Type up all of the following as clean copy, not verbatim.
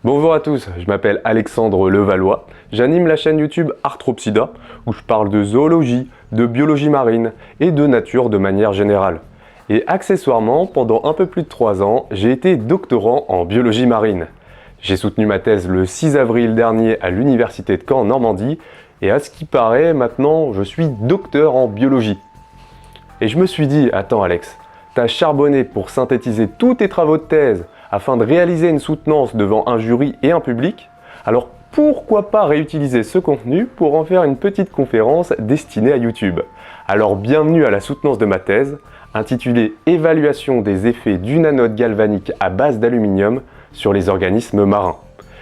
Bonjour à tous, je m'appelle Alexandre Levallois, j'anime la chaîne YouTube Arthropsida où je parle de zoologie, de biologie marine et de nature de manière générale. Et accessoirement, pendant un peu plus de 3 ans, j'ai été doctorant en biologie marine. J'ai soutenu ma thèse le 6 avril dernier à l'université de Caen en Normandie et à ce qui paraît, maintenant, je suis docteur en biologie. Et je me suis dit, attends Alex, t'as charbonné pour synthétiser tous tes travaux de thèse afin de réaliser une soutenance devant un jury et un public, alors pourquoi pas réutiliser ce contenu pour en faire une petite conférence destinée à YouTube. Alors bienvenue à la soutenance de ma thèse, intitulée « Évaluation des effets d'une anode galvanique à base d'aluminium sur les organismes marins ».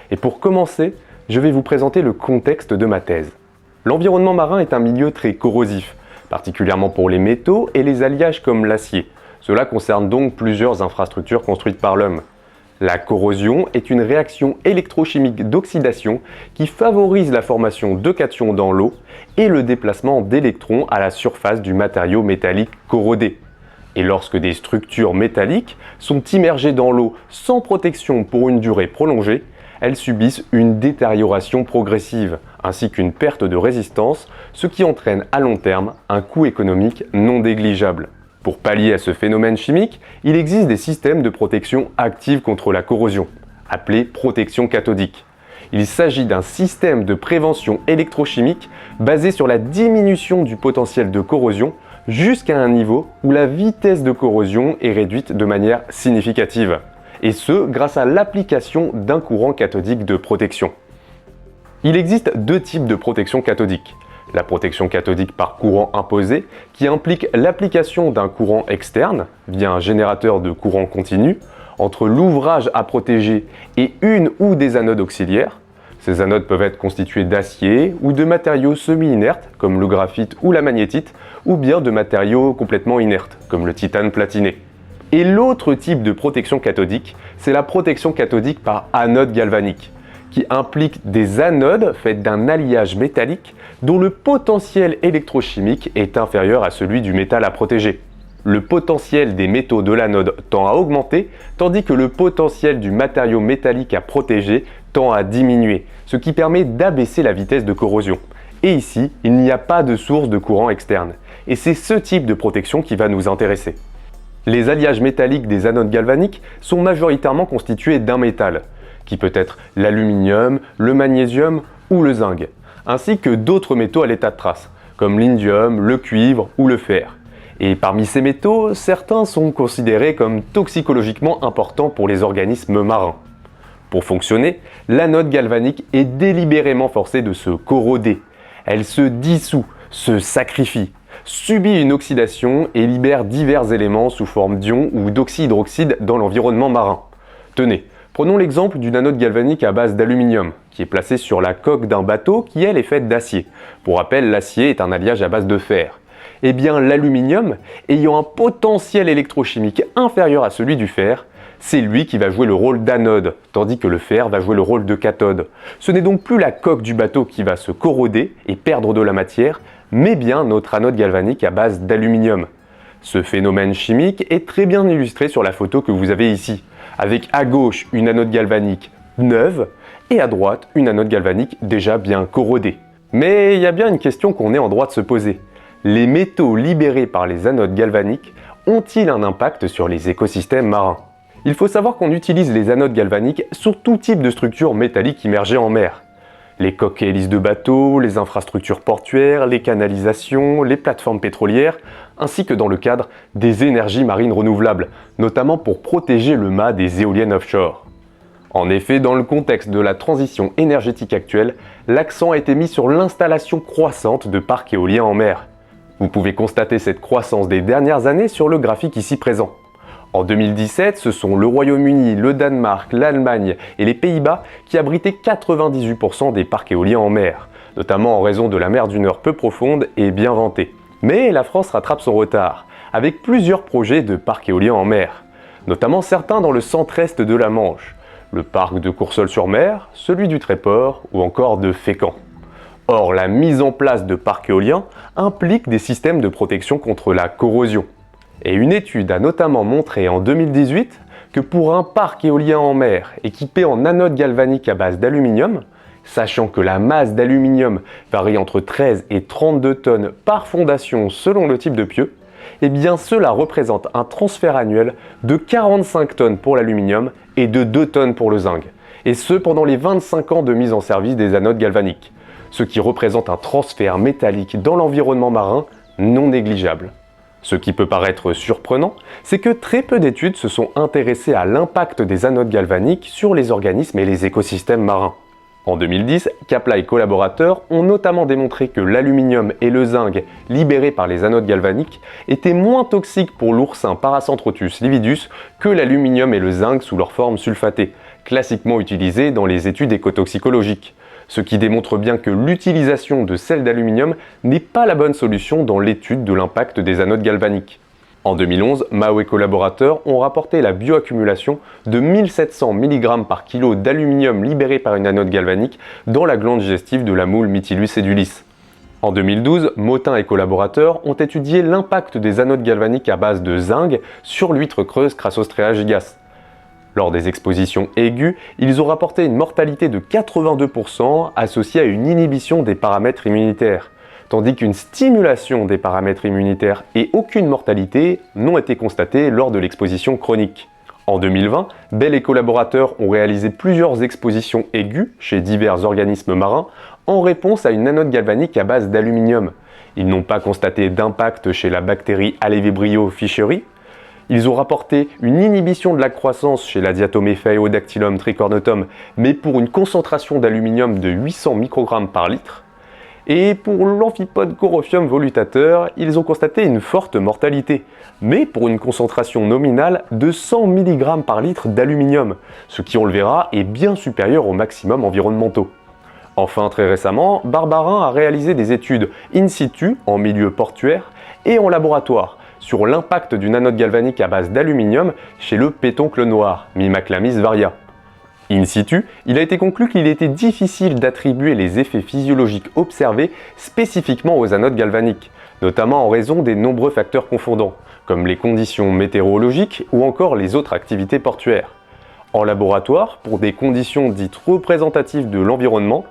Et pour commencer, je vais vous présenter le contexte de ma thèse. L'environnement marin est un milieu très corrosif, particulièrement pour les métaux et les alliages comme l'acier. Cela concerne donc plusieurs infrastructures construites par l'homme. La corrosion est une réaction électrochimique d'oxydation qui favorise la formation de cations dans l'eau et le déplacement d'électrons à la surface du matériau métallique corrodé. Et lorsque des structures métalliques sont immergées dans l'eau sans protection pour une durée prolongée, elles subissent une détérioration progressive ainsi qu'une perte de résistance, ce qui entraîne à long terme un coût économique non négligeable. Pour pallier à ce phénomène chimique, il existe des systèmes de protection active contre la corrosion, appelés protection cathodique. Il s'agit d'un système de prévention électrochimique basé sur la diminution du potentiel de corrosion jusqu'à un niveau où la vitesse de corrosion est réduite de manière significative, et ce grâce à l'application d'un courant cathodique de protection. Il existe deux types de protection cathodique. La protection cathodique par courant imposé, qui implique l'application d'un courant externe, via un générateur de courant continu, entre l'ouvrage à protéger et une ou des anodes auxiliaires. Ces anodes peuvent être constituées d'acier ou de matériaux semi-inertes, comme le graphite ou la magnétite, ou bien de matériaux complètement inertes, comme le titane platiné. Et l'autre type de protection cathodique, c'est la protection cathodique par anode galvanique, qui implique des anodes faites d'un alliage métallique dont le potentiel électrochimique est inférieur à celui du métal à protéger. Le potentiel des métaux de l'anode tend à augmenter, tandis que le potentiel du matériau métallique à protéger tend à diminuer, ce qui permet d'abaisser la vitesse de corrosion. Et ici, il n'y a pas de source de courant externe, et c'est ce type de protection qui va nous intéresser. Les alliages métalliques des anodes galvaniques sont majoritairement constitués d'un métal, qui peut être l'aluminium, le magnésium ou le zinc, ainsi que d'autres métaux à l'état de trace, comme l'indium, le cuivre ou le fer. Et parmi ces métaux, certains sont considérés comme toxicologiquement importants pour les organismes marins. Pour fonctionner, l'anode galvanique est délibérément forcée de se corroder. Elle se dissout, se sacrifie, subit une oxydation et libère divers éléments sous forme d'ions ou d'oxyhydroxyde dans l'environnement marin. Tenez, prenons l'exemple d'une anode galvanique à base d'aluminium, qui est placée sur la coque d'un bateau qui elle est faite d'acier. Pour rappel, l'acier est un alliage à base de fer. Eh bien l'aluminium, ayant un potentiel électrochimique inférieur à celui du fer, c'est lui qui va jouer le rôle d'anode, tandis que le fer va jouer le rôle de cathode. Ce n'est donc plus la coque du bateau qui va se corroder et perdre de la matière, mais bien notre anode galvanique à base d'aluminium. Ce phénomène chimique est très bien illustré sur la photo que vous avez ici, avec à gauche une anode galvanique neuve et à droite une anode galvanique déjà bien corrodée. Mais il y a bien une question qu'on est en droit de se poser. Les métaux libérés par les anodes galvaniques ont-ils un impact sur les écosystèmes marins? Il faut savoir qu'on utilise les anodes galvaniques sur tout type de structures métalliques immergées en mer. Les coques et hélices de bateaux, les infrastructures portuaires, les canalisations, les plateformes pétrolières, ainsi que dans le cadre des énergies marines renouvelables, notamment pour protéger le mât des éoliennes offshore. En effet, dans le contexte de la transition énergétique actuelle, l'accent a été mis sur l'installation croissante de parcs éoliens en mer. Vous pouvez constater cette croissance des dernières années sur le graphique ici présent. En 2017, ce sont le Royaume-Uni, le Danemark, l'Allemagne et les Pays-Bas qui abritaient 98% des parcs éoliens en mer, notamment en raison de la mer du Nord peu profonde et bien ventée. Mais la France rattrape son retard, avec plusieurs projets de parcs éoliens en mer, notamment certains dans le centre-est de la Manche, le parc de Courseulles-sur-Mer, celui du Tréport ou encore de Fécamp. Or, la mise en place de parcs éoliens implique des systèmes de protection contre la corrosion. Et une étude a notamment montré en 2018 que pour un parc éolien en mer équipé en anode galvanique à base d'aluminium, sachant que la masse d'aluminium varie entre 13 et 32 tonnes par fondation selon le type de pieu, eh bien cela représente un transfert annuel de 45 tonnes pour l'aluminium et de 2 tonnes pour le zinc, et ce pendant les 25 ans de mise en service des anodes galvaniques, ce qui représente un transfert métallique dans l'environnement marin non négligeable. Ce qui peut paraître surprenant, c'est que très peu d'études se sont intéressées à l'impact des anodes galvaniques sur les organismes et les écosystèmes marins. En 2010, Kapla et collaborateurs ont notamment démontré que l'aluminium et le zinc libérés par les anodes galvaniques étaient moins toxiques pour l'oursin Paracentrotus lividus que l'aluminium et le zinc sous leur forme sulfatée, classiquement utilisés dans les études écotoxicologiques. Ce qui démontre bien que l'utilisation de sel d'aluminium n'est pas la bonne solution dans l'étude de l'impact des anodes galvaniques. En 2011, Mao et collaborateurs ont rapporté la bioaccumulation de 1700 mg par kilo d'aluminium libéré par une anode galvanique dans la glande digestive de la moule Mytilus edulis. En 2012, Motin et collaborateurs ont étudié l'impact des anodes galvaniques à base de zinc sur l'huître creuse Crassostrea gigas. Lors des expositions aiguës, ils ont rapporté une mortalité de 82% associée à une inhibition des paramètres immunitaires, tandis qu'une stimulation des paramètres immunitaires et aucune mortalité n'ont été constatées lors de l'exposition chronique. En 2020, Bell et collaborateurs ont réalisé plusieurs expositions aiguës chez divers organismes marins en réponse à une anode galvanique à base d'aluminium. Ils n'ont pas constaté d'impact chez la bactérie Alevibrio fischeri. Ils ont rapporté une inhibition de la croissance chez la Diatomephaeodactylum tricornotum, mais pour une concentration d'aluminium de 800 microgrammes par litre. Et pour l'amphipode Corophium volutateur, ils ont constaté une forte mortalité, mais pour une concentration nominale de 100 mg par litre d'aluminium, ce qui, on le verra, est bien supérieur aux maximums environnementaux. Enfin, très récemment, Barbarin a réalisé des études in situ, en milieu portuaire, et en laboratoire, sur l'impact d'une anode galvanique à base d'aluminium chez le pétoncle noir, Mimaclamis varia. In situ, il a été conclu qu'il était difficile d'attribuer les effets physiologiques observés spécifiquement aux anodes galvaniques, notamment en raison des nombreux facteurs confondants, comme les conditions météorologiques ou encore les autres activités portuaires. En laboratoire, pour des conditions dites représentatives de l'environnement,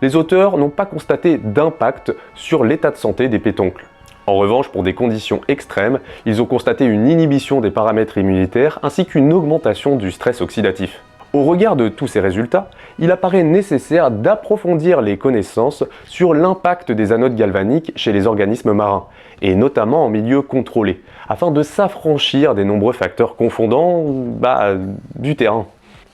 les auteurs n'ont pas constaté d'impact sur l'état de santé des pétoncles. En revanche, pour des conditions extrêmes, ils ont constaté une inhibition des paramètres immunitaires ainsi qu'une augmentation du stress oxydatif. Au regard de tous ces résultats, il apparaît nécessaire d'approfondir les connaissances sur l'impact des anodes galvaniques chez les organismes marins, et notamment en milieu contrôlé, afin de s'affranchir des nombreux facteurs confondants du terrain.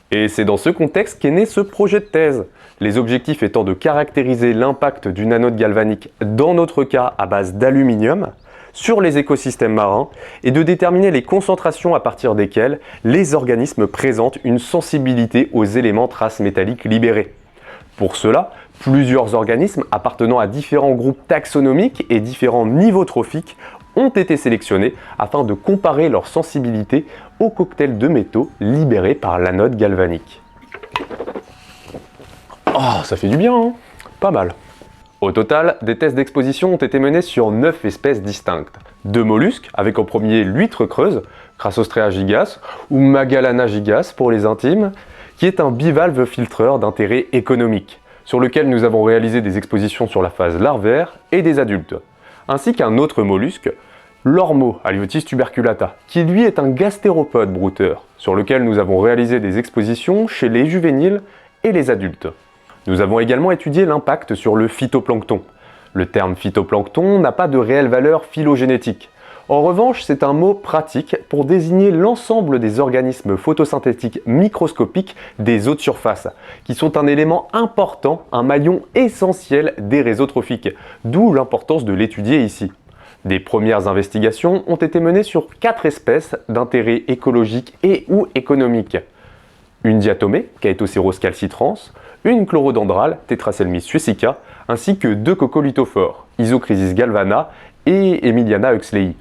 Et c'est dans ce contexte qu'est né ce projet de thèse, les objectifs étant de caractériser l'impact d'une anode galvanique, dans notre cas à base d'aluminium, sur les écosystèmes marins et de déterminer les concentrations à partir desquelles les organismes présentent une sensibilité aux éléments traces métalliques libérés. Pour cela, plusieurs organismes appartenant à différents groupes taxonomiques et différents niveaux trophiques ont été sélectionnés afin de comparer leur sensibilité au cocktail de métaux libérés par l'anode galvanique. Oh, ça fait du bien, hein? Pas mal. Au total, des tests d'exposition ont été menés sur 9 espèces distinctes. 2 mollusques, avec en premier l'huître creuse, Crassostrea gigas, ou Magallana gigas pour les intimes, qui est un bivalve filtreur d'intérêt économique, sur lequel nous avons réalisé des expositions sur la phase larvaire et des adultes, ainsi qu'un autre mollusque, l'Ormo Aliotis tuberculata, qui lui est un gastéropode brouteur, sur lequel nous avons réalisé des expositions chez les juvéniles et les adultes. Nous avons également étudié l'impact sur le phytoplancton. Le terme phytoplancton n'a pas de réelle valeur phylogénétique. En revanche, c'est un mot pratique pour désigner l'ensemble des organismes photosynthétiques microscopiques des eaux de surface, qui sont un élément important, un maillon essentiel des réseaux trophiques, d'où l'importance de l'étudier ici. Des premières investigations ont été menées sur 4 espèces d'intérêt écologique et ou économique. Une diatomée, Chaetoceros calcitrans, une chlorodendrale, Tetraselmis suecica, ainsi que 2 coccolithophores, Isochrysis galvana et Emiliana huxleyi.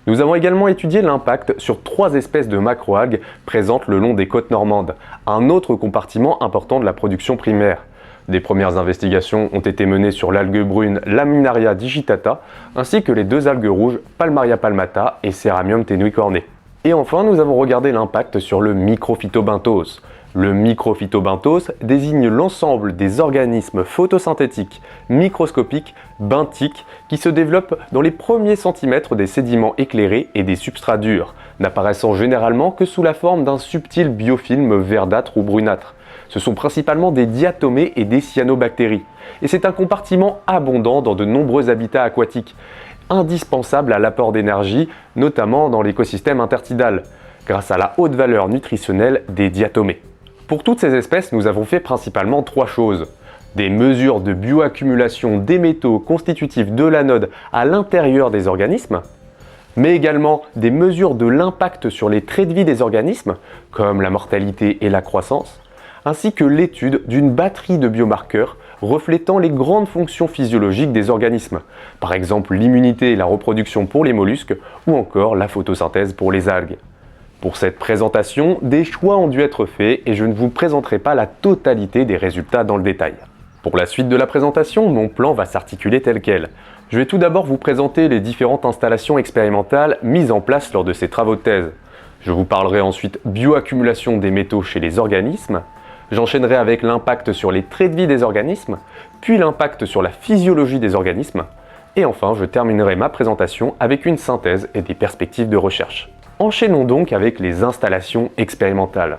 Nous avons également étudié l'impact sur 3 espèces de macroalgues présentes le long des côtes normandes, un autre compartiment important de la production primaire. Des premières investigations ont été menées sur l'algue brune Laminaria digitata, ainsi que les 2 algues rouges Palmaria palmata et Ceramium tenuicorne. Et enfin, nous avons regardé l'impact sur le microphytobenthos. Le microphytobenthos désigne l'ensemble des organismes photosynthétiques microscopiques benthiques qui se développent dans les premiers centimètres des sédiments éclairés et des substrats durs, n'apparaissant généralement que sous la forme d'un subtil biofilm verdâtre ou brunâtre. Ce sont principalement des diatomées et des cyanobactéries. Et c'est un compartiment abondant dans de nombreux habitats aquatiques, indispensable à l'apport d'énergie, notamment dans l'écosystème intertidal, grâce à la haute valeur nutritionnelle des diatomées. Pour toutes ces espèces, nous avons fait principalement 3 choses. Des mesures de bioaccumulation des métaux constitutifs de l'anode à l'intérieur des organismes, mais également des mesures de l'impact sur les traits de vie des organismes, comme la mortalité et la croissance, ainsi que l'étude d'une batterie de biomarqueurs reflétant les grandes fonctions physiologiques des organismes, par exemple l'immunité et la reproduction pour les mollusques, ou encore la photosynthèse pour les algues. Pour cette présentation, des choix ont dû être faits et je ne vous présenterai pas la totalité des résultats dans le détail. Pour la suite de la présentation, mon plan va s'articuler tel quel. Je vais tout d'abord vous présenter les différentes installations expérimentales mises en place lors de ces travaux de thèse. Je vous parlerai ensuite bioaccumulation des métaux chez les organismes. J'enchaînerai avec l'impact sur les traits de vie des organismes, puis l'impact sur la physiologie des organismes. Et enfin, je terminerai ma présentation avec une synthèse et des perspectives de recherche. Enchaînons donc avec les installations expérimentales.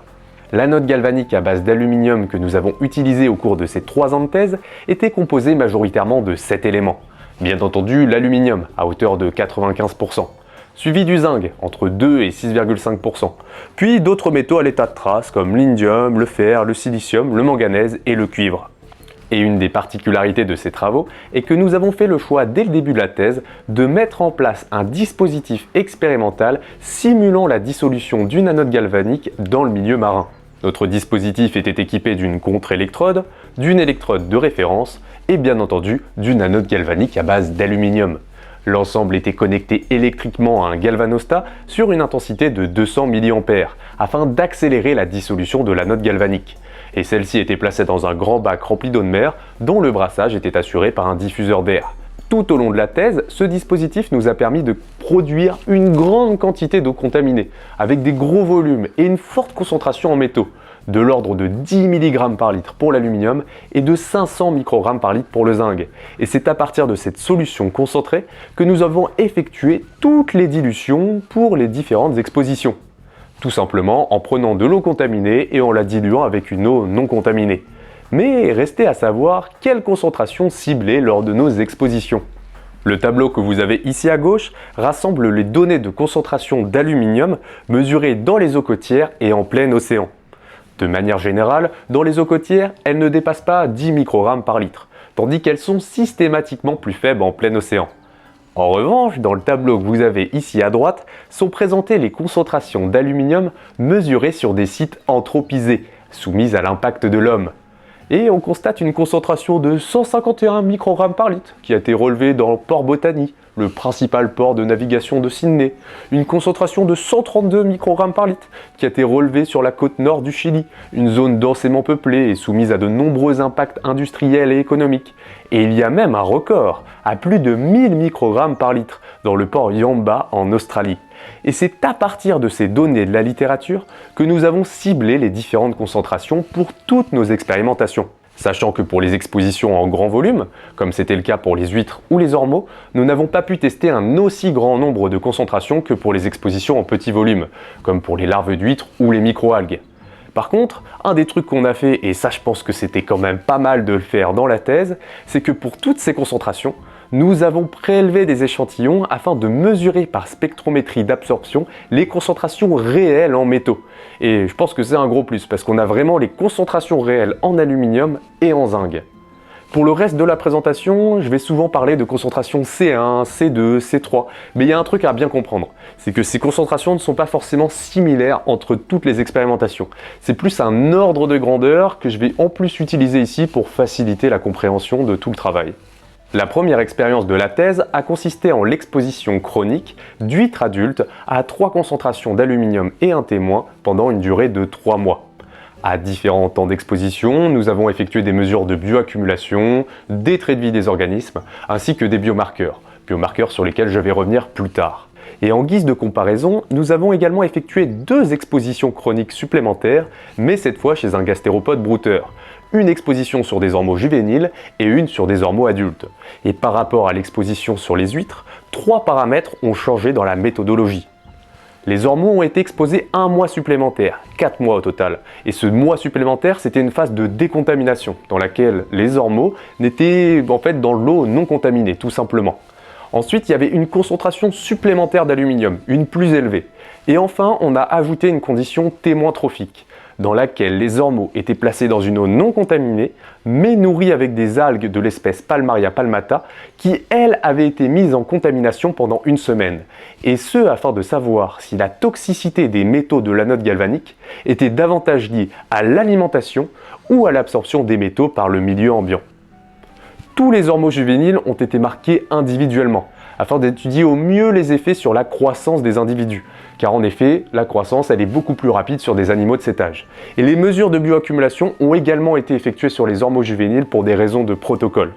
L'anode galvanique à base d'aluminium que nous avons utilisée au cours de ces 3 ans de thèse était composée majoritairement de 7 éléments. Bien entendu, l'aluminium à hauteur de 95%, suivi du zinc entre 2 et 6,5%, puis d'autres métaux à l'état de trace comme l'indium, le fer, le silicium, le manganèse et le cuivre. Et une des particularités de ces travaux est que nous avons fait le choix dès le début de la thèse de mettre en place un dispositif expérimental simulant la dissolution d'une anode galvanique dans le milieu marin. Notre dispositif était équipé d'une contre-électrode, d'une électrode de référence et bien entendu d'une anode galvanique à base d'aluminium. L'ensemble était connecté électriquement à un galvanostat sur une intensité de 200 mA afin d'accélérer la dissolution de l'anode galvanique. Et celle-ci était placée dans un grand bac rempli d'eau de mer dont le brassage était assuré par un diffuseur d'air. Tout au long de la thèse, ce dispositif nous a permis de produire une grande quantité d'eau contaminée, avec des gros volumes et une forte concentration en métaux, de l'ordre de 10 mg par litre pour l'aluminium et de 500 microgrammes par litre pour le zinc. Et c'est à partir de cette solution concentrée que nous avons effectué toutes les dilutions pour les différentes expositions. Tout simplement en prenant de l'eau contaminée et en la diluant avec une eau non contaminée. Mais restait à savoir quelle concentration cibler lors de nos expositions. Le tableau que vous avez ici à gauche rassemble les données de concentration d'aluminium mesurées dans les eaux côtières et en plein océan. De manière générale, dans les eaux côtières, elles ne dépassent pas 10 microgrammes par litre, tandis qu'elles sont systématiquement plus faibles en plein océan. En revanche, dans le tableau que vous avez ici à droite, sont présentées les concentrations d'aluminium mesurées sur des sites anthropisés, soumis à l'impact de l'homme. Et on constate une concentration de 151 microgrammes par litre qui a été relevée dans Port Botany, le principal port de navigation de Sydney. Une concentration de 132 microgrammes par litre qui a été relevée sur la côte nord du Chili, une zone densément peuplée et soumise à de nombreux impacts industriels et économiques. Et il y a même un record, à plus de 1000 microgrammes par litre, dans le port Yamba en Australie. Et c'est à partir de ces données de la littérature que nous avons ciblé les différentes concentrations pour toutes nos expérimentations. Sachant que pour les expositions en grand volume, comme c'était le cas pour les huîtres ou les ormeaux, nous n'avons pas pu tester un aussi grand nombre de concentrations que pour les expositions en petit volume, comme pour les larves d'huîtres ou les microalgues. Par contre, un des trucs qu'on a fait, et ça je pense que c'était quand même pas mal de le faire dans la thèse, c'est que pour toutes ces concentrations, nous avons prélevé des échantillons afin de mesurer par spectrométrie d'absorption les concentrations réelles en métaux. Et je pense que c'est un gros plus parce qu'on a vraiment les concentrations réelles en aluminium et en zinc. Pour le reste de la présentation, je vais souvent parler de concentration C1, C2, C3, mais il y a un truc à bien comprendre, c'est que ces concentrations ne sont pas forcément similaires entre toutes les expérimentations. C'est plus un ordre de grandeur que je vais en plus utiliser ici pour faciliter la compréhension de tout le travail. La première expérience de la thèse a consisté en l'exposition chronique d'huîtres adultes à 3 concentrations d'aluminium et un témoin pendant une durée de 3 mois. À différents temps d'exposition, nous avons effectué des mesures de bioaccumulation, des traits de vie des organismes, ainsi que des biomarqueurs sur lesquels je vais revenir plus tard. Et en guise de comparaison, nous avons également effectué 2 expositions chroniques supplémentaires, mais cette fois chez un gastéropode brouteur. Une exposition sur des ormeaux juvéniles et une sur des ormeaux adultes. Et par rapport à l'exposition sur les huîtres, 3 paramètres ont changé dans la méthodologie. Les ormeaux ont été exposés 1 mois supplémentaire, 4 mois au total. Et ce mois supplémentaire, c'était une phase de décontamination, dans laquelle les ormeaux n'étaient en fait dans l'eau non contaminée, tout simplement. Ensuite, il y avait une concentration supplémentaire d'aluminium, une plus élevée. Et enfin, on a ajouté une condition témoin trophique, dans laquelle les ormeaux étaient placés dans une eau non contaminée, mais nourris avec des algues de l'espèce Palmaria palmata, qui, elles, avaient été mises en contamination pendant 1 semaine. Et ce, afin de savoir si la toxicité des métaux de l'anode galvanique était davantage liée à l'alimentation ou à l'absorption des métaux par le milieu ambiant. Tous les ormeaux juvéniles ont été marqués individuellement, afin d'étudier au mieux les effets sur la croissance des individus, car en effet, la croissance elle est beaucoup plus rapide sur des animaux de cet âge. Et les mesures de bioaccumulation ont également été effectuées sur les ormeaux juvéniles pour des raisons de protocole.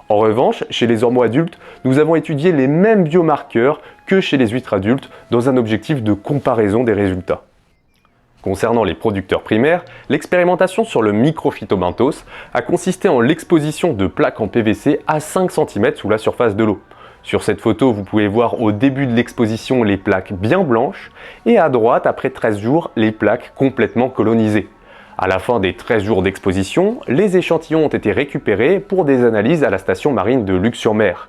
En revanche, chez les ormeaux adultes, nous avons étudié les mêmes biomarqueurs que chez les huîtres adultes, dans un objectif de comparaison des résultats. Concernant les producteurs primaires, l'expérimentation sur le microphytobenthos a consisté en l'exposition de plaques en PVC à 5 cm sous la surface de l'eau. Sur cette photo, vous pouvez voir au début de l'exposition les plaques bien blanches et à droite, après 13 jours, les plaques complètement colonisées. À la fin des 13 jours d'exposition, les échantillons ont été récupérés pour des analyses à la station marine de Luc-sur-Mer.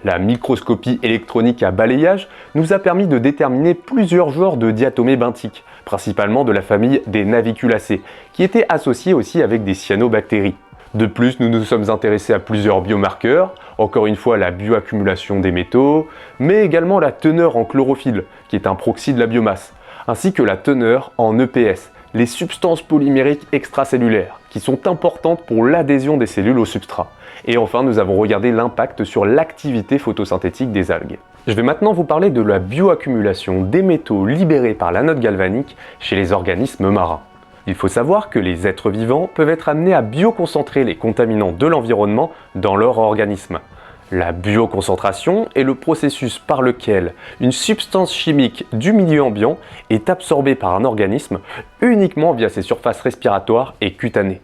La microscopie électronique à balayage nous a permis de déterminer plusieurs genres de diatomées benthiques, principalement de la famille des naviculacées, qui étaient associés aussi avec des cyanobactéries. De plus, nous nous sommes intéressés à plusieurs biomarqueurs, encore une fois la bioaccumulation des métaux, mais également la teneur en chlorophylle, qui est un proxy de la biomasse, ainsi que la teneur en EPS, les substances polymériques extracellulaires, qui sont importantes pour l'adhésion des cellules au substrat. Et enfin, nous avons regardé l'impact sur l'activité photosynthétique des algues. Je vais maintenant vous parler de la bioaccumulation des métaux libérés par l'anode galvanique chez les organismes marins. Il faut savoir que les êtres vivants peuvent être amenés à bioconcentrer les contaminants de l'environnement dans leur organisme. La bioconcentration est le processus par lequel une substance chimique du milieu ambiant est absorbée par un organisme uniquement via ses surfaces respiratoires et cutanées.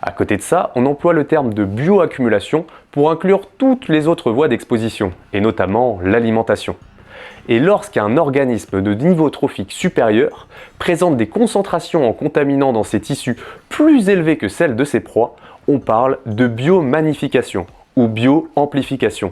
À côté de ça, on emploie le terme de bioaccumulation pour inclure toutes les autres voies d'exposition, et notamment l'alimentation. Et lorsqu'un organisme de niveau trophique supérieur présente des concentrations en contaminants dans ses tissus plus élevées que celles de ses proies, on parle de biomagnification ou bioamplification.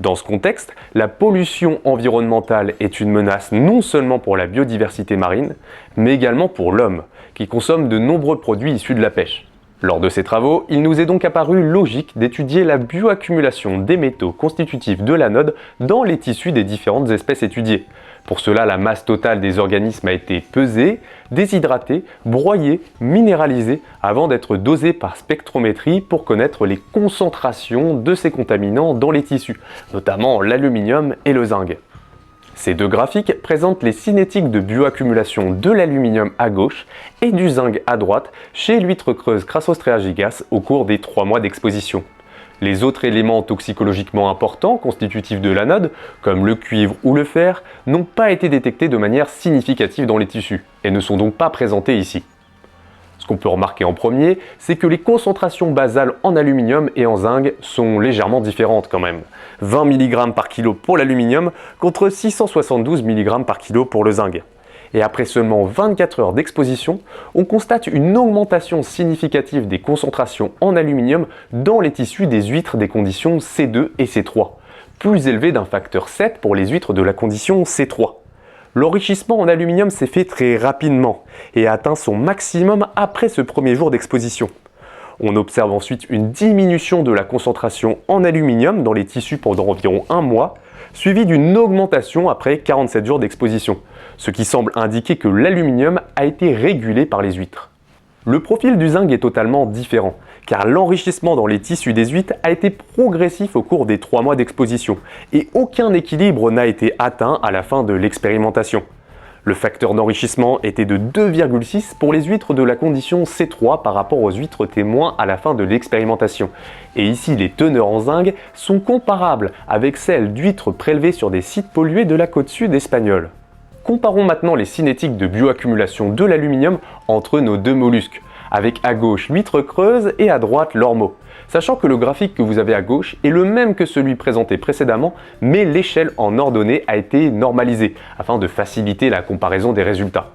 Dans ce contexte, la pollution environnementale est une menace non seulement pour la biodiversité marine, mais également pour l'homme, qui consomme de nombreux produits issus de la pêche. Lors de ces travaux, il nous est donc apparu logique d'étudier la bioaccumulation des métaux constitutifs de l'anode dans les tissus des différentes espèces étudiées. Pour cela, la masse totale des organismes a été pesée, déshydratée, broyée, minéralisée avant d'être dosée par spectrométrie pour connaître les concentrations de ces contaminants dans les tissus, notamment l'aluminium et le zinc. Ces 2 graphiques présentent les cinétiques de bioaccumulation de l'aluminium à gauche et du zinc à droite chez l'huître creuse Crassostrea gigas au cours des 3 mois d'exposition. Les autres éléments toxicologiquement importants constitutifs de l'anode, comme le cuivre ou le fer, n'ont pas été détectés de manière significative dans les tissus et ne sont donc pas présentés ici. Ce qu'on peut remarquer en premier, c'est que les concentrations basales en aluminium et en zinc sont légèrement différentes quand même. 20 mg par kilo pour l'aluminium contre 672 mg par kilo pour le zinc. Et après seulement 24 heures d'exposition, on constate une augmentation significative des concentrations en aluminium dans les tissus des huîtres des conditions C2 et C3, plus élevée d'un facteur 7 pour les huîtres de la condition C3. L'enrichissement en aluminium s'est fait très rapidement et a atteint son maximum après ce premier jour d'exposition. On observe ensuite une diminution de la concentration en aluminium dans les tissus pendant environ 1 mois, suivie d'une augmentation après 47 jours d'exposition, ce qui semble indiquer que l'aluminium a été régulé par les huîtres. Le profil du zinc est totalement différent, car l'enrichissement dans les tissus des huîtres a été progressif au cours des 3 mois d'exposition, et aucun équilibre n'a été atteint à la fin de l'expérimentation. Le facteur d'enrichissement était de 2,6 pour les huîtres de la condition C3 par rapport aux huîtres témoins à la fin de l'expérimentation. Et ici, les teneurs en zinc sont comparables avec celles d'huîtres prélevées sur des sites pollués de la côte sud espagnole. Comparons maintenant les cinétiques de bioaccumulation de l'aluminium entre nos deux mollusques, avec à gauche l'huître creuse et à droite l'ormeau. Sachant que le graphique que vous avez à gauche est le même que celui présenté précédemment, mais l'échelle en ordonnée a été normalisée, afin de faciliter la comparaison des résultats.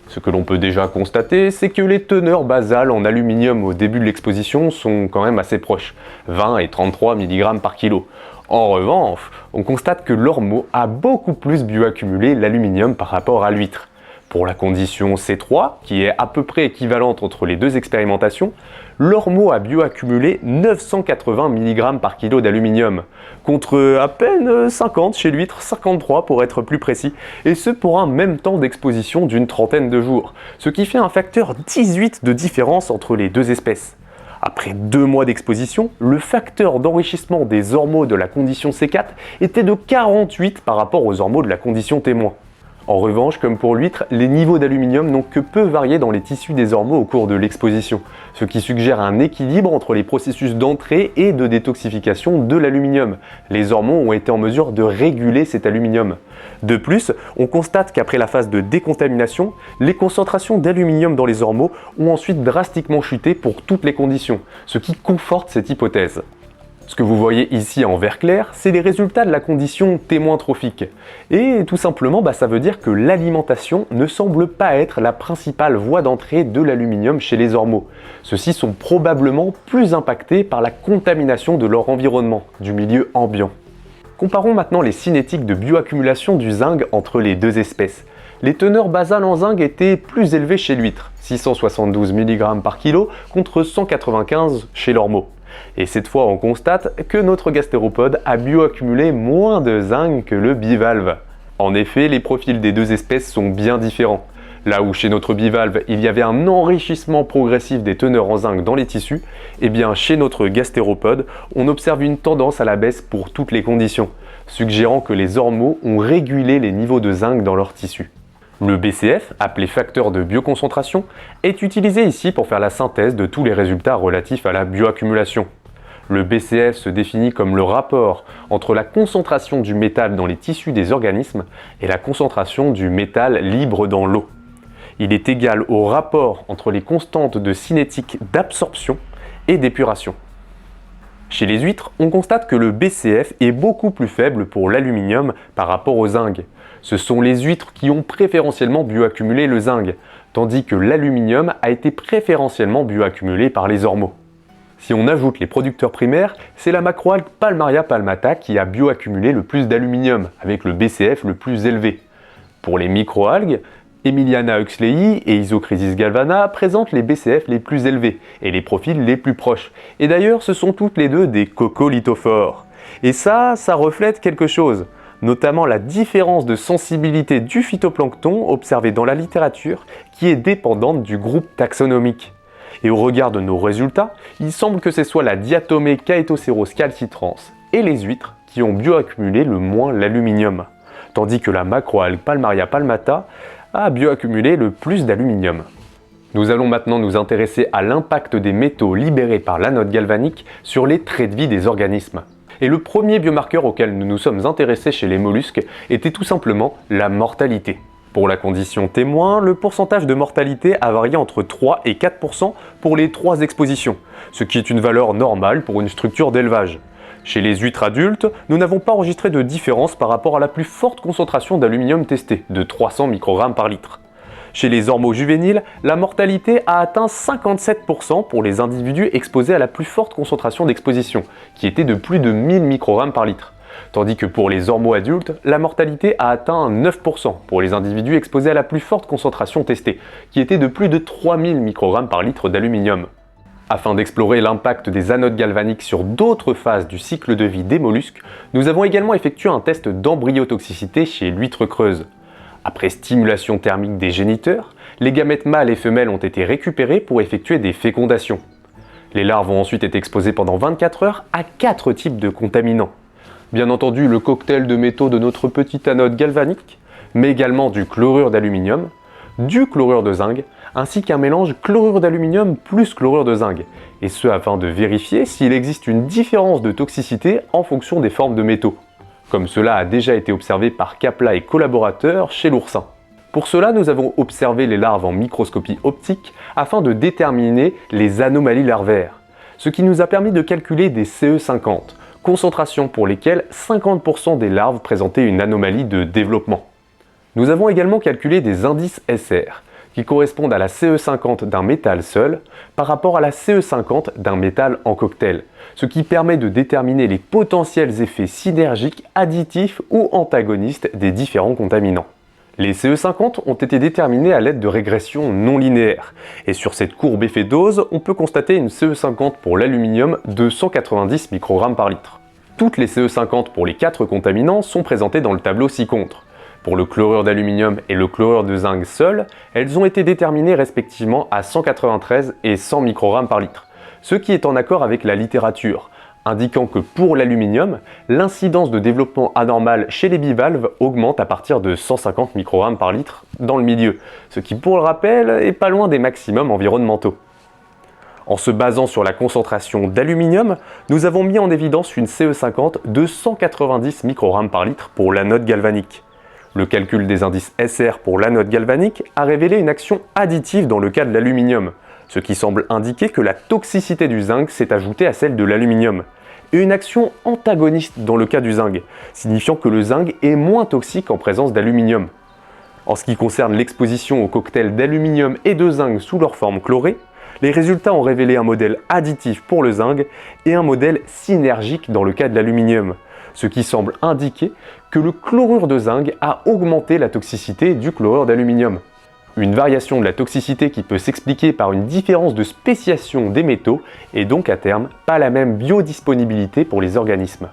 Ce que l'on peut déjà constater, c'est que les teneurs basales en aluminium au début de l'exposition sont quand même assez proches, 20 et 33 mg par kilo. En revanche, on constate que l'ormeau a beaucoup plus bioaccumulé l'aluminium par rapport à l'huître. Pour la condition C3, qui est à peu près équivalente entre les deux expérimentations, l'ormeau a bioaccumulé 980 mg par kilo d'aluminium, contre à peine 50 chez l'huître, 53 pour être plus précis, et ce pour un même temps d'exposition d'une trentaine de jours, ce qui fait un facteur 18 de différence entre les deux espèces. Après 2 mois d'exposition, le facteur d'enrichissement des ormeaux de la condition C4 était de 48 par rapport aux ormeaux de la condition témoin. En revanche, comme pour l'huître, les niveaux d'aluminium n'ont que peu varié dans les tissus des ormeaux au cours de l'exposition, ce qui suggère un équilibre entre les processus d'entrée et de détoxification de l'aluminium. Les ormeaux ont été en mesure de réguler cet aluminium. De plus, on constate qu'après la phase de décontamination, les concentrations d'aluminium dans les ormeaux ont ensuite drastiquement chuté pour toutes les conditions, ce qui conforte cette hypothèse. Ce que vous voyez ici en vert clair, c'est les résultats de la condition témoin trophique. Et tout simplement, ça veut dire que l'alimentation ne semble pas être la principale voie d'entrée de l'aluminium chez les ormeaux. Ceux-ci sont probablement plus impactés par la contamination de leur environnement, du milieu ambiant. Comparons maintenant les cinétiques de bioaccumulation du zinc entre les deux espèces. Les teneurs basales en zinc étaient plus élevées chez l'huître, 672 mg par kilo contre 195 chez l'ormeau. Et cette fois, on constate que notre gastéropode a bioaccumulé moins de zinc que le bivalve. En effet, les profils des deux espèces sont bien différents. Là où chez notre bivalve, il y avait un enrichissement progressif des teneurs en zinc dans les tissus, eh bien chez notre gastéropode, on observe une tendance à la baisse pour toutes les conditions, suggérant que les ormeaux ont régulé les niveaux de zinc dans leurs tissus. Le BCF, appelé facteur de bioconcentration, est utilisé ici pour faire la synthèse de tous les résultats relatifs à la bioaccumulation. Le BCF se définit comme le rapport entre la concentration du métal dans les tissus des organismes et la concentration du métal libre dans l'eau. Il est égal au rapport entre les constantes de cinétique d'absorption et d'épuration. Chez les huîtres, on constate que le BCF est beaucoup plus faible pour l'aluminium par rapport au zinc. Ce sont les huîtres qui ont préférentiellement bioaccumulé le zinc, tandis que l'aluminium a été préférentiellement bioaccumulé par les ormeaux. Si on ajoute les producteurs primaires, c'est la macroalgue Palmaria palmata qui a bioaccumulé le plus d'aluminium, avec le BCF le plus élevé. Pour les microalgues, Emiliana huxleyi et Isochrysis galvana présentent les BCF les plus élevés et les profils les plus proches. Et d'ailleurs, ce sont toutes les deux des coccolithophores. Et ça reflète quelque chose, notamment la différence de sensibilité du phytoplancton observée dans la littérature qui est dépendante du groupe taxonomique. Et au regard de nos résultats, il semble que ce soit la diatomée Chaetoceros calcitrans et les huîtres qui ont bioaccumulé le moins l'aluminium, tandis que la macroalgue Palmaria palmata a bioaccumulé le plus d'aluminium. Nous allons maintenant nous intéresser à l'impact des métaux libérés par l'anode galvanique sur les traits de vie des organismes. Et le premier biomarqueur auquel nous nous sommes intéressés chez les mollusques était tout simplement la mortalité. Pour la condition témoin, le pourcentage de mortalité a varié entre 3 et 4% pour les 3 expositions, ce qui est une valeur normale pour une structure d'élevage. Chez les huîtres adultes, nous n'avons pas enregistré de différence par rapport à la plus forte concentration d'aluminium testée, de 300 microgrammes par litre. Chez les ormeaux juvéniles, la mortalité a atteint 57% pour les individus exposés à la plus forte concentration d'exposition, qui était de plus de 1000 microgrammes par litre. Tandis que pour les ormeaux adultes, la mortalité a atteint 9% pour les individus exposés à la plus forte concentration testée, qui était de plus de 3000 microgrammes par litre d'aluminium. Afin d'explorer l'impact des anodes galvaniques sur d'autres phases du cycle de vie des mollusques, nous avons également effectué un test d'embryotoxicité chez l'huître creuse. Après stimulation thermique des géniteurs, les gamètes mâles et femelles ont été récupérés pour effectuer des fécondations. Les larves ont ensuite été exposées pendant 24 heures à 4 types de contaminants. Bien entendu, le cocktail de métaux de notre petite anode galvanique, mais également du chlorure d'aluminium, du chlorure de zinc, ainsi qu'un mélange chlorure d'aluminium plus chlorure de zinc, et ce afin de vérifier s'il existe une différence de toxicité en fonction des formes de métaux, comme cela a déjà été observé par Kapla et collaborateurs chez l'oursin. Pour cela, nous avons observé les larves en microscopie optique afin de déterminer les anomalies larvaires, ce qui nous a permis de calculer des CE50, concentrations pour lesquelles 50% des larves présentaient une anomalie de développement. Nous avons également calculé des indices SR, qui correspondent à la CE50 d'un métal seul par rapport à la CE50 d'un métal en cocktail, ce qui permet de déterminer les potentiels effets synergiques, additifs ou antagonistes des différents contaminants. Les CE50 ont été déterminés à l'aide de régressions non linéaires, et sur cette courbe effet dose, on peut constater une CE50 pour l'aluminium de 190 microgrammes par litre. Toutes les CE50 pour les 4 contaminants sont présentées dans le tableau ci-contre. Pour le chlorure d'aluminium et le chlorure de zinc seul, elles ont été déterminées respectivement à 193 et 100 microgrammes par litre, ce qui est en accord avec la littérature, indiquant que pour l'aluminium, l'incidence de développement anormal chez les bivalves augmente à partir de 150 microgrammes par litre dans le milieu, ce qui pour le rappel est pas loin des maximums environnementaux. En se basant sur la concentration d'aluminium, nous avons mis en évidence une CE50 de 190 microgrammes par litre pour l'anode galvanique. Le calcul des indices SR pour l'anode galvanique a révélé une action additive dans le cas de l'aluminium, ce qui semble indiquer que la toxicité du zinc s'est ajoutée à celle de l'aluminium, et une action antagoniste dans le cas du zinc, signifiant que le zinc est moins toxique en présence d'aluminium. En ce qui concerne l'exposition au cocktail d'aluminium et de zinc sous leur forme chlorée, les résultats ont révélé un modèle additif pour le zinc et un modèle synergique dans le cas de l'aluminium, ce qui semble indiquer que le chlorure de zinc a augmenté la toxicité du chlorure d'aluminium. Une variation de la toxicité qui peut s'expliquer par une différence de spéciation des métaux et donc à terme pas la même biodisponibilité pour les organismes.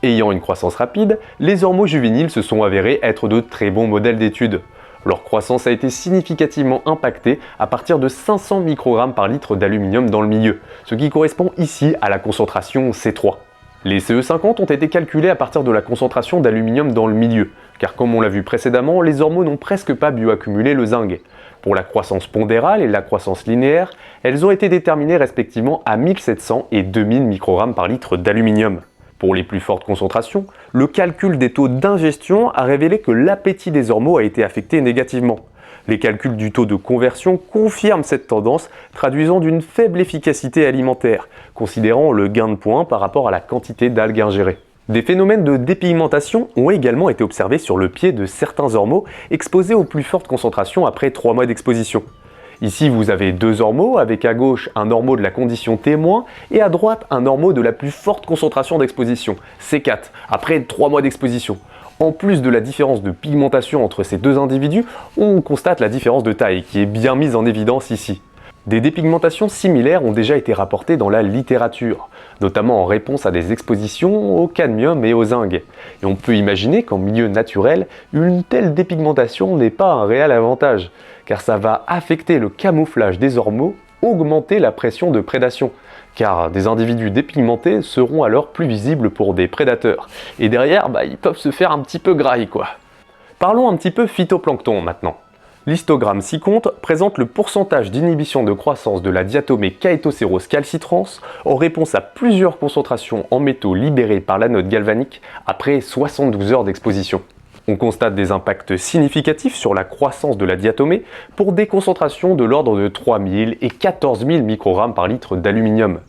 Ayant une croissance rapide, les ormeaux juvéniles se sont avérés être de très bons modèles d'études. Leur croissance a été significativement impactée à partir de 500 microgrammes par litre d'aluminium dans le milieu, ce qui correspond ici à la concentration C3. Les CE50 ont été calculés à partir de la concentration d'aluminium dans le milieu, car comme on l'a vu précédemment, les ormeaux n'ont presque pas bioaccumulé le zinc. Pour la croissance pondérale et la croissance linéaire, elles ont été déterminées respectivement à 1700 et 2000 microgrammes par litre d'aluminium. Pour les plus fortes concentrations, le calcul des taux d'ingestion a révélé que l'appétit des ormeaux a été affecté négativement. Les calculs du taux de conversion confirment cette tendance, traduisant d'une faible efficacité alimentaire, considérant le gain de points par rapport à la quantité d'algues ingérées. Des phénomènes de dépigmentation ont également été observés sur le pied de certains ormeaux exposés aux plus fortes concentrations après 3 mois d'exposition. Ici, vous avez 2 ormeaux, avec à gauche un ormeau de la condition témoin et à droite un ormeau de la plus forte concentration d'exposition, C4, après 3 mois d'exposition. En plus de la différence de pigmentation entre ces deux individus, on constate la différence de taille qui est bien mise en évidence ici. Des dépigmentations similaires ont déjà été rapportées dans la littérature, notamment en réponse à des expositions au cadmium et au zinc. Et on peut imaginer qu'en milieu naturel, une telle dépigmentation n'est pas un réel avantage, car ça va affecter le camouflage des ormeaux, augmenter la pression de prédation, car des individus dépigmentés seront alors plus visibles pour des prédateurs. Et derrière, ils peuvent se faire un petit peu grailler quoi. Parlons un petit peu phytoplancton maintenant. L'histogramme ci-contre présente le pourcentage d'inhibition de croissance de la diatomée Chaetocérose calcitrans en réponse à plusieurs concentrations en métaux libérés par l'anode galvanique après 72 heures d'exposition. On constate des impacts significatifs sur la croissance de la diatomée pour des concentrations de l'ordre de 3000 et 14 000 microgrammes par litre d'aluminium.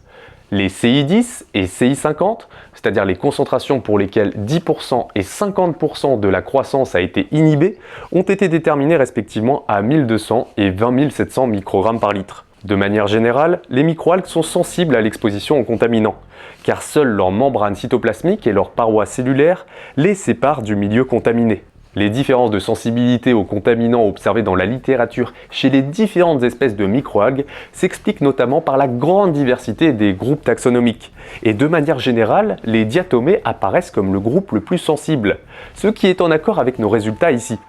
Les CI10 et CI50, c'est-à-dire les concentrations pour lesquelles 10% et 50% de la croissance a été inhibée, ont été déterminées respectivement à 1200 et 20 700 microgrammes par litre. De manière générale, les microalgues sont sensibles à l'exposition aux contaminants, car seules leurs membranes cytoplasmiques et leurs parois cellulaires les séparent du milieu contaminé. Les différences de sensibilité aux contaminants observées dans la littérature chez les différentes espèces de microalgues s'expliquent notamment par la grande diversité des groupes taxonomiques. Et de manière générale, les diatomées apparaissent comme le groupe le plus sensible, ce qui est en accord avec nos résultats ici,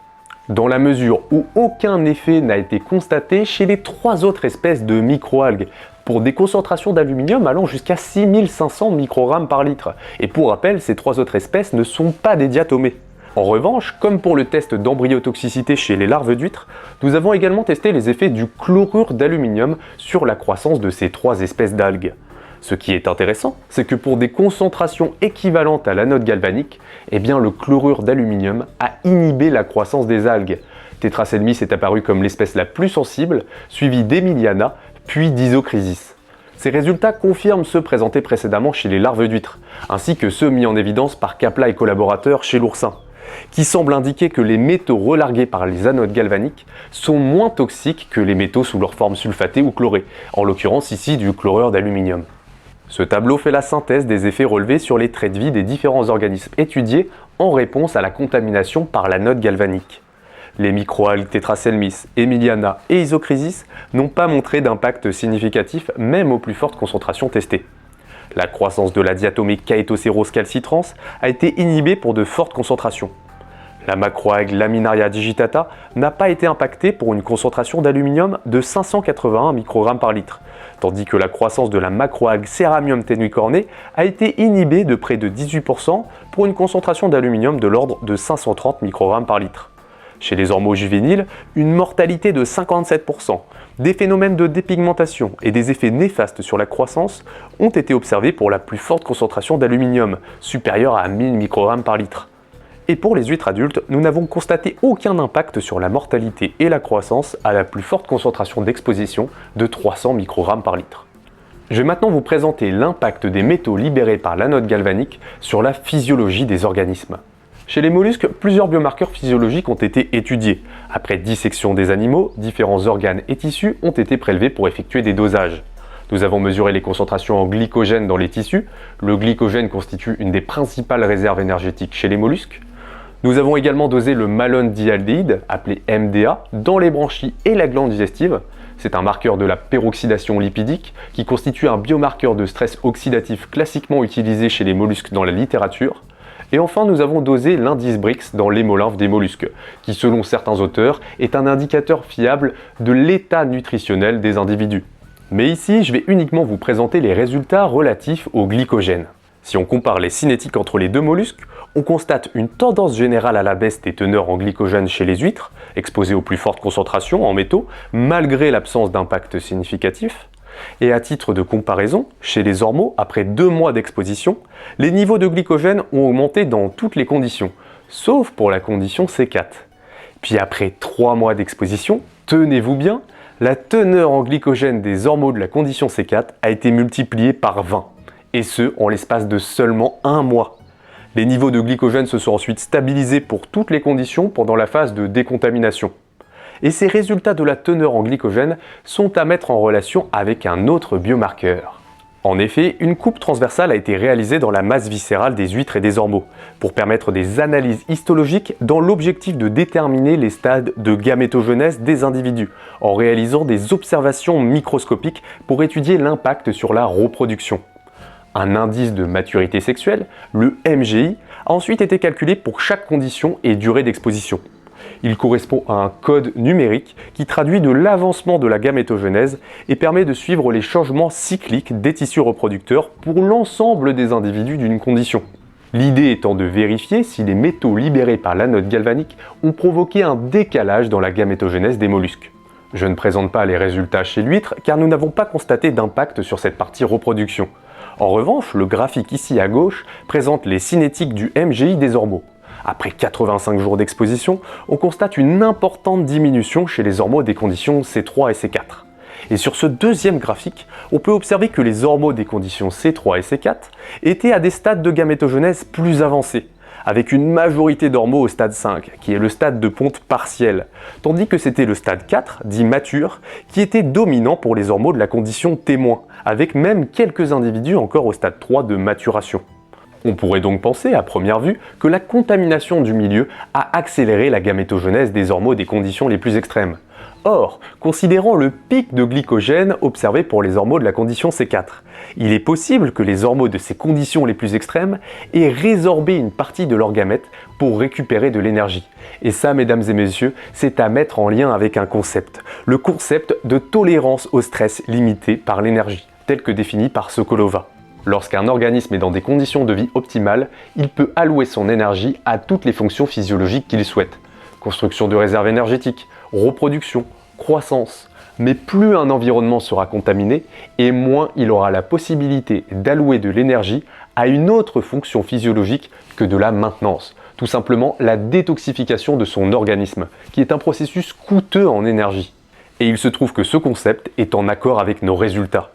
dans la mesure où aucun effet n'a été constaté chez les 3 autres espèces de microalgues, pour des concentrations d'aluminium allant jusqu'à 6500 microgrammes par litre. Et pour rappel, ces 3 autres espèces ne sont pas des diatomées. En revanche, comme pour le test d'embryotoxicité chez les larves d'huîtres, nous avons également testé les effets du chlorure d'aluminium sur la croissance de ces 3 espèces d'algues. Ce qui est intéressant, c'est que pour des concentrations équivalentes à l'anode galvanique, eh bien le chlorure d'aluminium a inhibé la croissance des algues. Tetraselmis est apparu comme l'espèce la plus sensible, suivie d'Emiliana, puis d'Isochrysis. Ces résultats confirment ceux présentés précédemment chez les larves d'huîtres, ainsi que ceux mis en évidence par Kapla et collaborateurs chez l'oursin, qui semblent indiquer que les métaux relargués par les anodes galvaniques sont moins toxiques que les métaux sous leur forme sulfatée ou chlorée, en l'occurrence ici du chlorure d'aluminium. Ce tableau fait la synthèse des effets relevés sur les traits de vie des différents organismes étudiés en réponse à la contamination par l'anode galvanique. Les microalgues Tetraselmis, Emiliana et Isochrysis n'ont pas montré d'impact significatif même aux plus fortes concentrations testées. La croissance de la diatomée Chaetoceros calcitrans a été inhibée pour de fortes concentrations. La macroalgue Laminaria digitata n'a pas été impactée pour une concentration d'aluminium de 581 microgrammes par litre, tandis que la croissance de la macroalgue Ceramium tenuicorne a été inhibée de près de 18% pour une concentration d'aluminium de l'ordre de 530 microgrammes par litre. Chez les ormeaux juvéniles, une mortalité de 57%, des phénomènes de dépigmentation et des effets néfastes sur la croissance ont été observés pour la plus forte concentration d'aluminium, supérieure à 1000 microgrammes par litre. Et pour les huîtres adultes, nous n'avons constaté aucun impact sur la mortalité et la croissance à la plus forte concentration d'exposition de 300 microgrammes par litre. Je vais maintenant vous présenter l'impact des métaux libérés par l'anode galvanique sur la physiologie des organismes. Chez les mollusques, plusieurs biomarqueurs physiologiques ont été étudiés. Après dissection des animaux, différents organes et tissus ont été prélevés pour effectuer des dosages. Nous avons mesuré les concentrations en glycogène dans les tissus. Le glycogène constitue une des principales réserves énergétiques chez les mollusques. Nous avons également dosé le malondialdéhyde, appelé MDA, dans les branchies et la glande digestive. C'est un marqueur de la peroxydation lipidique qui constitue un biomarqueur de stress oxydatif classiquement utilisé chez les mollusques dans la littérature. Et enfin, nous avons dosé l'indice Brix dans l'hémolymphe des mollusques, qui selon certains auteurs est un indicateur fiable de l'état nutritionnel des individus. Mais ici, je vais uniquement vous présenter les résultats relatifs au glycogène. Si on compare les cinétiques entre les deux mollusques, on constate une tendance générale à la baisse des teneurs en glycogène chez les huîtres, exposées aux plus fortes concentrations en métaux, malgré l'absence d'impact significatif. Et à titre de comparaison, chez les ormeaux, après 2 mois d'exposition, les niveaux de glycogène ont augmenté dans toutes les conditions, sauf pour la condition C4. Puis après 3 mois d'exposition, tenez-vous bien, la teneur en glycogène des ormeaux de la condition C4 a été multipliée par 20, et ce en l'espace de seulement 1 mois. Les niveaux de glycogène se sont ensuite stabilisés pour toutes les conditions pendant la phase de décontamination. Et ces résultats de la teneur en glycogène sont à mettre en relation avec un autre biomarqueur. En effet, une coupe transversale a été réalisée dans la masse viscérale des huîtres et des ormeaux pour permettre des analyses histologiques dans l'objectif de déterminer les stades de gamétogenèse des individus en réalisant des observations microscopiques pour étudier l'impact sur la reproduction. Un indice de maturité sexuelle, le MGI, a ensuite été calculé pour chaque condition et durée d'exposition. Il correspond à un code numérique qui traduit de l'avancement de la gamétogenèse et permet de suivre les changements cycliques des tissus reproducteurs pour l'ensemble des individus d'une condition. L'idée étant de vérifier si les métaux libérés par l'anode galvanique ont provoqué un décalage dans la gamétogenèse des mollusques. Je ne présente pas les résultats chez l'huître car nous n'avons pas constaté d'impact sur cette partie reproduction. En revanche, le graphique ici à gauche présente les cinétiques du MGI des ormeaux. Après 85 jours d'exposition, on constate une importante diminution chez les ormeaux des conditions C3 et C4. Et sur ce deuxième graphique, on peut observer que les ormeaux des conditions C3 et C4 étaient à des stades de gamétogenèse plus avancés, avec une majorité d'ormeaux au stade 5, qui est le stade de ponte partielle, tandis que c'était le stade 4, dit mature, qui était dominant pour les ormeaux de la condition témoin, avec même quelques individus encore au stade 3 de maturation. On pourrait donc penser, à première vue, que la contamination du milieu a accéléré la gamétogenèse des ormeaux des conditions les plus extrêmes. Or, considérant le pic de glycogène observé pour les ormeaux de la condition C4, il est possible que les ormeaux de ces conditions les plus extrêmes aient résorbé une partie de leurs gamètes pour récupérer de l'énergie. Et ça, mesdames et messieurs, c'est à mettre en lien avec un concept, le concept de tolérance au stress limité par l'énergie, tel que défini par Sokolova. Lorsqu'un organisme est dans des conditions de vie optimales, il peut allouer son énergie à toutes les fonctions physiologiques qu'il souhaite. Construction de réserves énergétiques, reproduction, croissance. Mais plus un environnement sera contaminé, et moins il aura la possibilité d'allouer de l'énergie à une autre fonction physiologique que de la maintenance. Tout simplement la détoxification de son organisme, qui est un processus coûteux en énergie. Et il se trouve que ce concept est en accord avec nos résultats.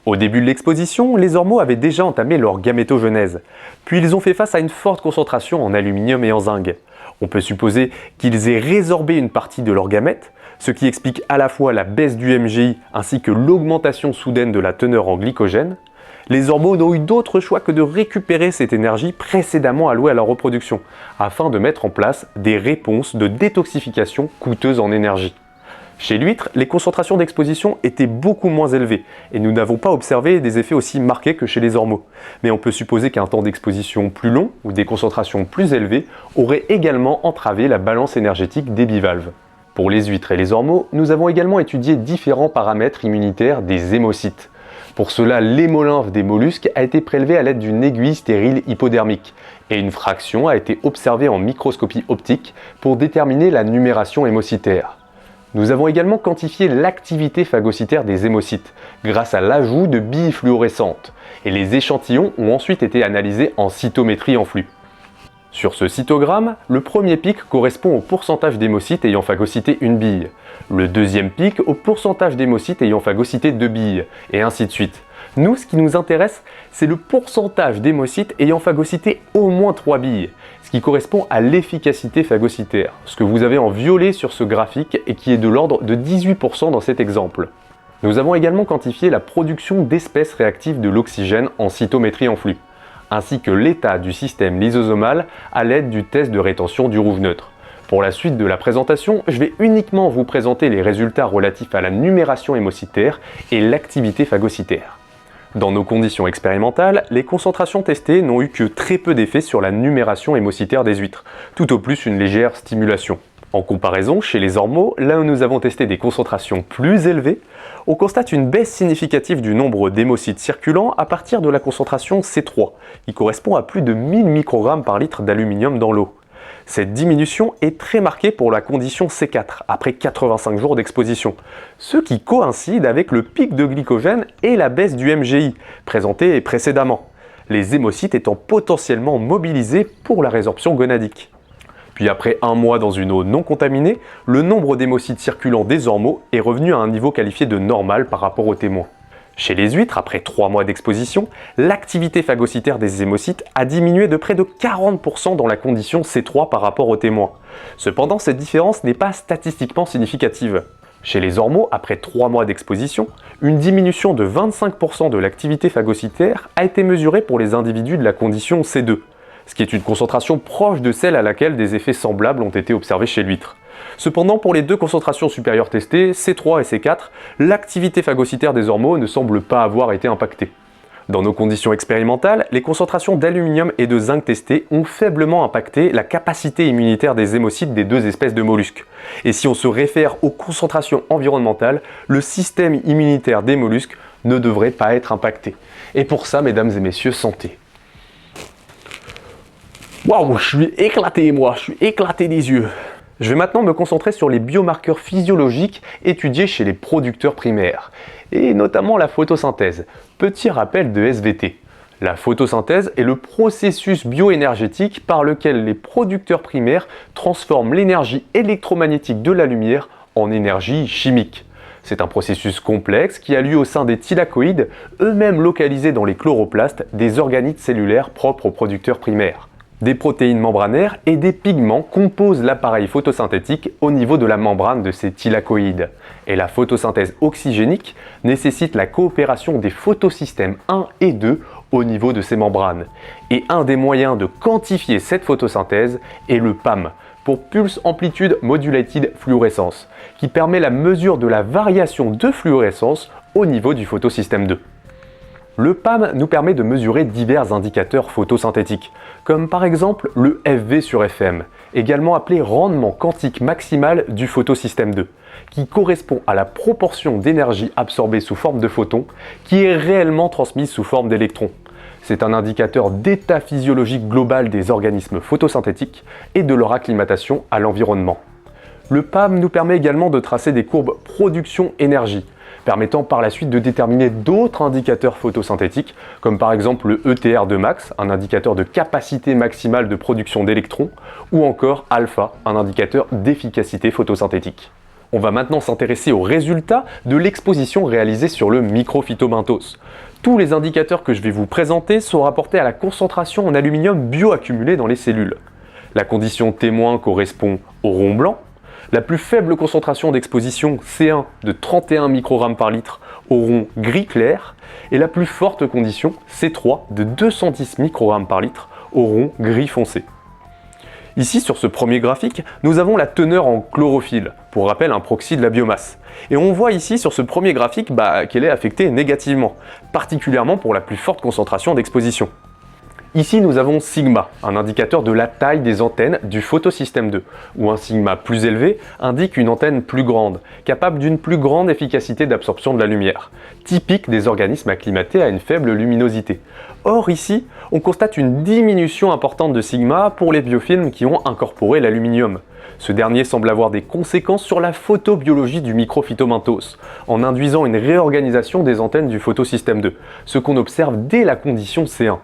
Au début de l'exposition, les ormeaux avaient déjà entamé leur gamétogenèse, puis ils ont fait face à une forte concentration en aluminium et en zinc. On peut supposer qu'ils aient résorbé une partie de leurs gamètes, ce qui explique à la fois la baisse du MGI ainsi que l'augmentation soudaine de la teneur en glycogène. Les ormeaux n'ont eu d'autre choix que de récupérer cette énergie précédemment allouée à leur reproduction, afin de mettre en place des réponses de détoxification coûteuses en énergie. Chez l'huître, les concentrations d'exposition étaient beaucoup moins élevées et nous n'avons pas observé des effets aussi marqués que chez les ormeaux. Mais on peut supposer qu'un temps d'exposition plus long ou des concentrations plus élevées auraient également entravé la balance énergétique des bivalves. Pour les huîtres et les ormeaux, nous avons également étudié différents paramètres immunitaires des hémocytes. Pour cela, l'hémolymphe des mollusques a été prélevé à l'aide d'une aiguille stérile hypodermique et une fraction a été observée en microscopie optique pour déterminer la numération hémocytaire. Nous avons également quantifié l'activité phagocytaire des hémocytes grâce à l'ajout de billes fluorescentes et les échantillons ont ensuite été analysés en cytométrie en flux. Sur ce cytogramme, le premier pic correspond au pourcentage d'hémocytes ayant phagocyté une bille, le deuxième pic au pourcentage d'hémocytes ayant phagocyté 2 billes, et ainsi de suite. Nous, ce qui nous intéresse, c'est le pourcentage d'hémocytes ayant phagocyté au moins 3 billes, ce qui correspond à l'efficacité phagocytaire, ce que vous avez en violet sur ce graphique et qui est de l'ordre de 18% dans cet exemple. Nous avons également quantifié la production d'espèces réactives de l'oxygène en cytométrie en flux, ainsi que l'état du système lysosomal à l'aide du test de rétention du rouge neutre. Pour la suite de la présentation, je vais uniquement vous présenter les résultats relatifs à la numération hémocytaire et l'activité phagocytaire. Dans nos conditions expérimentales, les concentrations testées n'ont eu que très peu d'effet sur la numération hémocytaire des huîtres, tout au plus une légère stimulation. En comparaison, chez les ormeaux, là où nous avons testé des concentrations plus élevées, on constate une baisse significative du nombre d'hémocytes circulants à partir de la concentration C3, qui correspond à plus de 1000 microgrammes par litre d'aluminium dans l'eau. Cette diminution est très marquée pour la condition C4, après 85 jours d'exposition, ce qui coïncide avec le pic de glycogène et la baisse du MGI, présenté précédemment, les hémocytes étant potentiellement mobilisés pour la résorption gonadique. Puis après un mois dans une eau non contaminée, le nombre d'hémocytes circulants des ormeaux est revenu à un niveau qualifié de normal par rapport aux témoins. Chez les huîtres, après 3 mois d'exposition, l'activité phagocytaire des hémocytes a diminué de près de 40% dans la condition C3 par rapport aux témoins. Cependant, cette différence n'est pas statistiquement significative. Chez les ormeaux, après 3 mois d'exposition, une diminution de 25% de l'activité phagocytaire a été mesurée pour les individus de la condition C2, ce qui est une concentration proche de celle à laquelle des effets semblables ont été observés chez l'huître. Cependant, pour les deux concentrations supérieures testées, C3 et C4, l'activité phagocytaire des ormeaux ne semble pas avoir été impactée. Dans nos conditions expérimentales, les concentrations d'aluminium et de zinc testées ont faiblement impacté la capacité immunitaire des hémocytes des deux espèces de mollusques. Et si on se réfère aux concentrations environnementales, le système immunitaire des mollusques ne devrait pas être impacté. Et pour ça, mesdames et messieurs, santé. Waouh, je suis éclaté moi, je suis éclaté des yeux. Je vais maintenant me concentrer sur les biomarqueurs physiologiques étudiés chez les producteurs primaires, et notamment la photosynthèse. Petit rappel de SVT. La photosynthèse est le processus bioénergétique par lequel les producteurs primaires transforment l'énergie électromagnétique de la lumière en énergie chimique. C'est un processus complexe qui a lieu au sein des thylakoïdes, eux-mêmes localisés dans les chloroplastes des organites cellulaires propres aux producteurs primaires. Des protéines membranaires et des pigments composent l'appareil photosynthétique au niveau de la membrane de ces thylakoïdes. Et la photosynthèse oxygénique nécessite la coopération des photosystèmes 1 et 2 au niveau de ces membranes. Et un des moyens de quantifier cette photosynthèse est le PAM, pour Pulse Amplitude Modulated Fluorescence, qui permet la mesure de la variation de fluorescence au niveau du photosystème 2. Le PAM nous permet de mesurer divers indicateurs photosynthétiques, comme par exemple le FV sur FM, également appelé rendement quantique maximal du photosystème 2, qui correspond à la proportion d'énergie absorbée sous forme de photons qui est réellement transmise sous forme d'électrons. C'est un indicateur d'état physiologique global des organismes photosynthétiques et de leur acclimatation à l'environnement. Le PAM nous permet également de tracer des courbes production-énergie, permettant par la suite de déterminer d'autres indicateurs photosynthétiques, comme par exemple le ETR2 max, un indicateur de capacité maximale de production d'électrons, ou encore alpha, un indicateur d'efficacité photosynthétique. On va maintenant s'intéresser aux résultats de l'exposition réalisée sur le microphytobenthos. Tous les indicateurs que je vais vous présenter sont rapportés à la concentration en aluminium bioaccumulé dans les cellules. La condition témoin correspond au rond blanc. La plus faible concentration d'exposition, C1, de 31 microgrammes par litre au rond gris clair, et la plus forte condition, C3, de 210 microgrammes par litre au rond gris foncé. Ici, sur ce premier graphique, nous avons la teneur en chlorophylle, pour rappel un proxy de la biomasse. Et on voit ici sur ce premier graphique qu'elle est affectée négativement, particulièrement pour la plus forte concentration d'exposition. Ici, nous avons sigma, un indicateur de la taille des antennes du photosystème 2, où un sigma plus élevé indique une antenne plus grande, capable d'une plus grande efficacité d'absorption de la lumière, typique des organismes acclimatés à une faible luminosité. Or ici, on constate une diminution importante de sigma pour les biofilms qui ont incorporé l'aluminium. Ce dernier semble avoir des conséquences sur la photobiologie du microphytobenthos, en induisant une réorganisation des antennes du photosystème 2, ce qu'on observe dès la condition C1.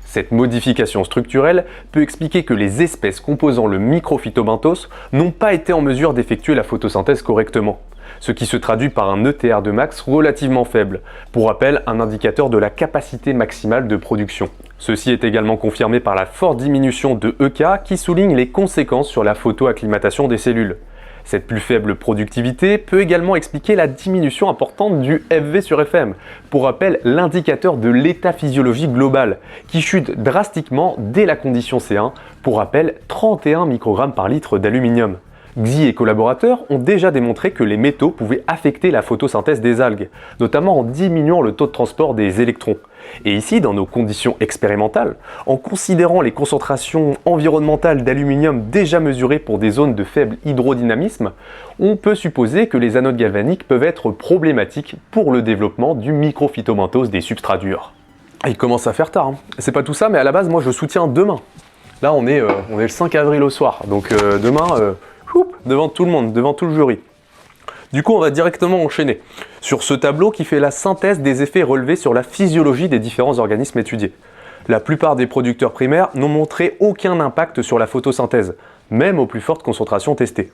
Cette modification structurelle peut expliquer que les espèces composant le microphytobenthos n'ont pas été en mesure d'effectuer la photosynthèse correctement, ce qui se traduit par un ETR2 max relativement faible, pour rappel un indicateur de la capacité maximale de production. Ceci est également confirmé par la forte diminution de EK qui souligne les conséquences sur la photoacclimatation des cellules. Cette plus faible productivité peut également expliquer la diminution importante du FV sur FM, pour rappel l'indicateur de l'état physiologique global, qui chute drastiquement dès la condition C1, pour rappel 31 microgrammes par litre d'aluminium. Xi et collaborateurs ont déjà démontré que les métaux pouvaient affecter la photosynthèse des algues, notamment en diminuant le taux de transport des électrons. Et ici, dans nos conditions expérimentales, en considérant les concentrations environnementales d'aluminium déjà mesurées pour des zones de faible hydrodynamisme, on peut supposer que les anodes galvaniques peuvent être problématiques pour le développement du microphytobenthos des substrats durs. Il commence à faire tard, hein. C'est pas tout ça, mais à la base, moi je soutiens demain. Là, on est le 5 avril au soir, donc demain, devant tout le monde, devant tout le jury. Du coup, on va directement enchaîner sur ce tableau qui fait la synthèse des effets relevés sur la physiologie des différents organismes étudiés. La plupart des producteurs primaires n'ont montré aucun impact sur la photosynthèse, même aux plus fortes concentrations testées.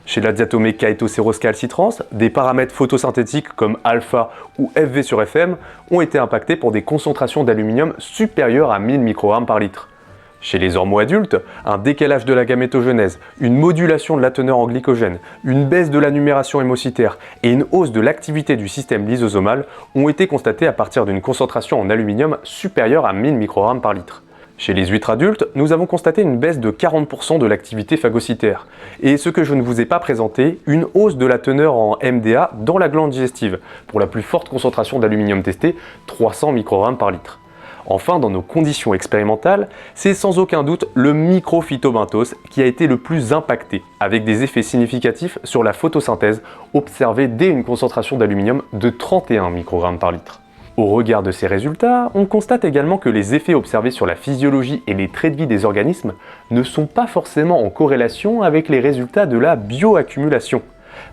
Chez la diatomée chaetoceroscalcitrans, des paramètres photosynthétiques comme alpha ou FV sur FM ont été impactés pour des concentrations d'aluminium supérieures à 1000 microgrammes par litre. Chez les ormo-adultes, un décalage de la gamétogenèse, une modulation de la teneur en glycogène, une baisse de la numération hémocytaire et une hausse de l'activité du système lysosomal ont été constatés à partir d'une concentration en aluminium supérieure à 1000 microgrammes par litre. Chez les huîtres adultes, nous avons constaté une baisse de 40% de l'activité phagocytaire et, ce que je ne vous ai pas présenté, une hausse de la teneur en MDA dans la glande digestive, pour la plus forte concentration d'aluminium testée, 300 microgrammes par litre. Enfin, dans nos conditions expérimentales, c'est sans aucun doute le microphytobenthos qui a été le plus impacté, avec des effets significatifs sur la photosynthèse observés dès une concentration d'aluminium de 31 microgrammes par litre. Au regard de ces résultats, on constate également que les effets observés sur la physiologie et les traits de vie des organismes ne sont pas forcément en corrélation avec les résultats de la bioaccumulation.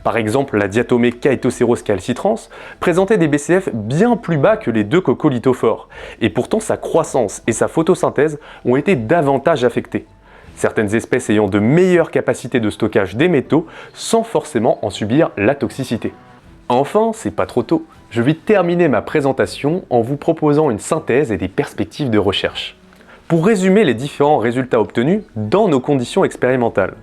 Par exemple, la diatomée chaetoceroscalcitrans présentait des BCF bien plus bas que les deux coccolithophores, et pourtant sa croissance et sa photosynthèse ont été davantage affectées. Certaines espèces ayant de meilleures capacités de stockage des métaux sans forcément en subir la toxicité. Enfin, c'est pas trop tôt, je vais terminer ma présentation en vous proposant une synthèse et des perspectives de recherche. Pour résumer les différents résultats obtenus dans nos conditions expérimentales.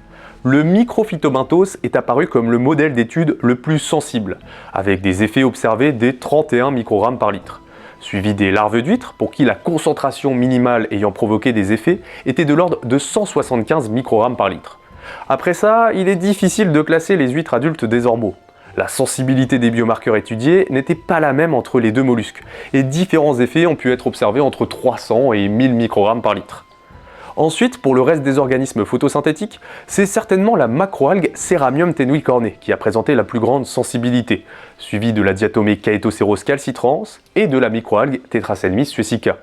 Le microphytobenthos est apparu comme le modèle d'étude le plus sensible, avec des effets observés dès 31 microgrammes par litre, suivi des larves d'huîtres pour qui la concentration minimale ayant provoqué des effets était de l'ordre de 175 microgrammes par litre. Après ça, il est difficile de classer les huîtres adultes des ormeaux. La sensibilité des biomarqueurs étudiés n'était pas la même entre les deux mollusques, et différents effets ont pu être observés entre 300 et 1000 microgrammes par litre. Ensuite, pour le reste des organismes photosynthétiques, c'est certainement la macroalgue Ceramium tenuicorne qui a présenté la plus grande sensibilité, suivie de la diatomée Chaetoceros calcitrans et de la microalgue Tetraselmis suecica.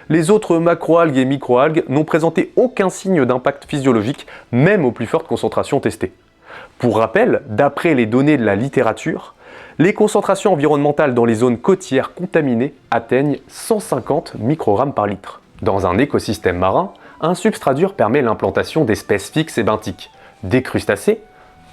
Les autres macroalgues et microalgues n'ont présenté aucun signe d'impact physiologique, même aux plus fortes concentrations testées. Pour rappel, d'après les données de la littérature, les concentrations environnementales dans les zones côtières contaminées atteignent 150 microgrammes par litre. Dans un écosystème marin, un substrat dur permet l'implantation d'espèces fixes et benthiques, des crustacés,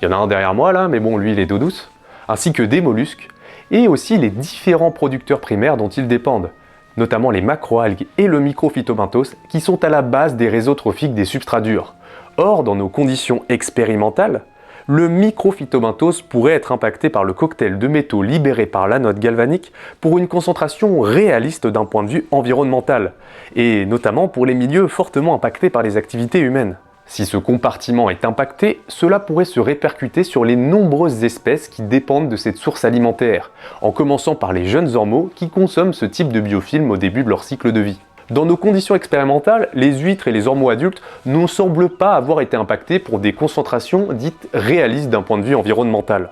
il y en a un derrière moi là, mais bon, lui il est d'eau douce, ainsi que des mollusques, et aussi les différents producteurs primaires dont ils dépendent, notamment les macroalgues et le microphytobenthos qui sont à la base des réseaux trophiques des substrats durs. Or, dans nos conditions expérimentales, le microphytobenthos pourrait être impacté par le cocktail de métaux libérés par l'anode galvanique pour une concentration réaliste d'un point de vue environnemental, et notamment pour les milieux fortement impactés par les activités humaines. Si ce compartiment est impacté, cela pourrait se répercuter sur les nombreuses espèces qui dépendent de cette source alimentaire, en commençant par les jeunes ormeaux qui consomment ce type de biofilm au début de leur cycle de vie. Dans nos conditions expérimentales, les huîtres et les ormeaux adultes ne semblent pas avoir été impactés pour des concentrations dites réalistes d'un point de vue environnemental.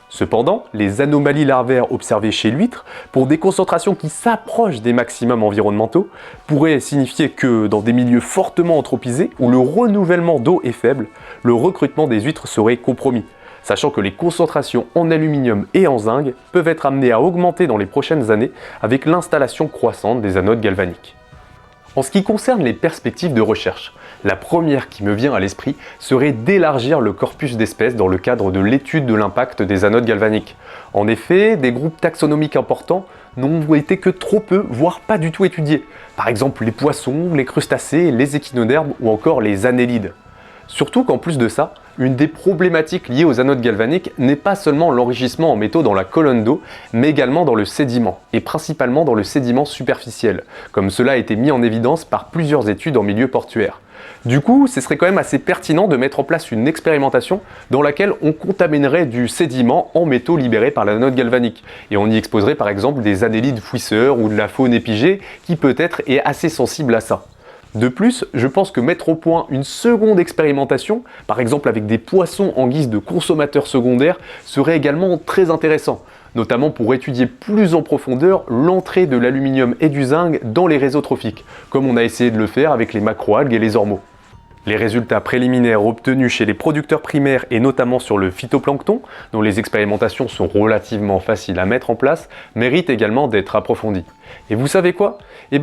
Cependant, les anomalies larvaires observées chez l'huître, pour des concentrations qui s'approchent des maximums environnementaux, pourraient signifier que, dans des milieux fortement anthropisés, où le renouvellement d'eau est faible, le recrutement des huîtres serait compromis, sachant que les concentrations en aluminium et en zinc peuvent être amenées à augmenter dans les prochaines années avec l'installation croissante des anodes galvaniques. En ce qui concerne les perspectives de recherche, la première qui me vient à l'esprit serait d'élargir le corpus d'espèces dans le cadre de l'étude de l'impact des anodes galvaniques. En effet, des groupes taxonomiques importants n'ont été que trop peu, voire pas du tout étudiés. Par exemple les poissons, les crustacés, les échinodermes ou encore les annélides. Surtout qu'en plus de ça, une des problématiques liées aux anodes galvaniques n'est pas seulement l'enrichissement en métaux dans la colonne d'eau, mais également dans le sédiment, et principalement dans le sédiment superficiel, comme cela a été mis en évidence par plusieurs études en milieu portuaire. Du coup, ce serait quand même assez pertinent de mettre en place une expérimentation dans laquelle on contaminerait du sédiment en métaux libérés par l'anode galvanique, et on y exposerait par exemple des annélides fouisseurs ou de la faune épigée qui peut-être est assez sensible à ça. De plus, je pense que mettre au point une seconde expérimentation, par exemple avec des poissons en guise de consommateurs secondaires, serait également très intéressant, notamment pour étudier plus en profondeur l'entrée de l'aluminium et du zinc dans les réseaux trophiques, comme on a essayé de le faire avec les macroalgues et les ormeaux. Les résultats préliminaires obtenus chez les producteurs primaires et notamment sur le phytoplancton, dont les expérimentations sont relativement faciles à mettre en place, méritent également d'être approfondis. Et vous savez quoi ?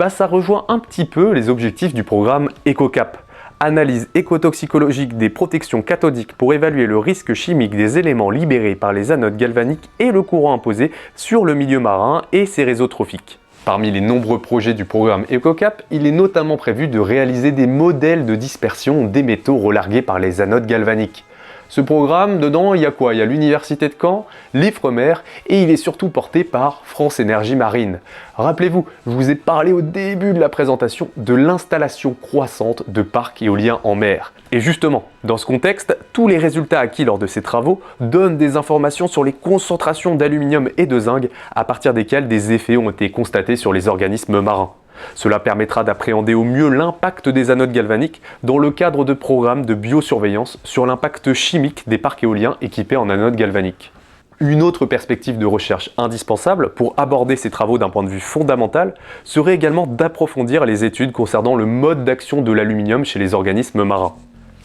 Ça rejoint un petit peu les objectifs du programme EcoCap. Analyse écotoxicologique des protections cathodiques pour évaluer le risque chimique des éléments libérés par les anodes galvaniques et le courant imposé sur le milieu marin et ses réseaux trophiques. Parmi les nombreux projets du programme EcoCap, il est notamment prévu de réaliser des modèles de dispersion des métaux relargués par les anodes galvaniques. Ce programme, dedans, il y a quoi ? Il y a l'Université de Caen, l'Ifremer, et il est surtout porté par France Énergie Marine. Rappelez-vous, je vous ai parlé au début de la présentation de l'installation croissante de parcs éoliens en mer. Et justement, dans ce contexte, tous les résultats acquis lors de ces travaux donnent des informations sur les concentrations d'aluminium et de zinc à partir desquelles des effets ont été constatés sur les organismes marins. Cela permettra d'appréhender au mieux l'impact des anodes galvaniques dans le cadre de programmes de biosurveillance sur l'impact chimique des parcs éoliens équipés en anodes galvaniques. Une autre perspective de recherche indispensable pour aborder ces travaux d'un point de vue fondamental serait également d'approfondir les études concernant le mode d'action de l'aluminium chez les organismes marins.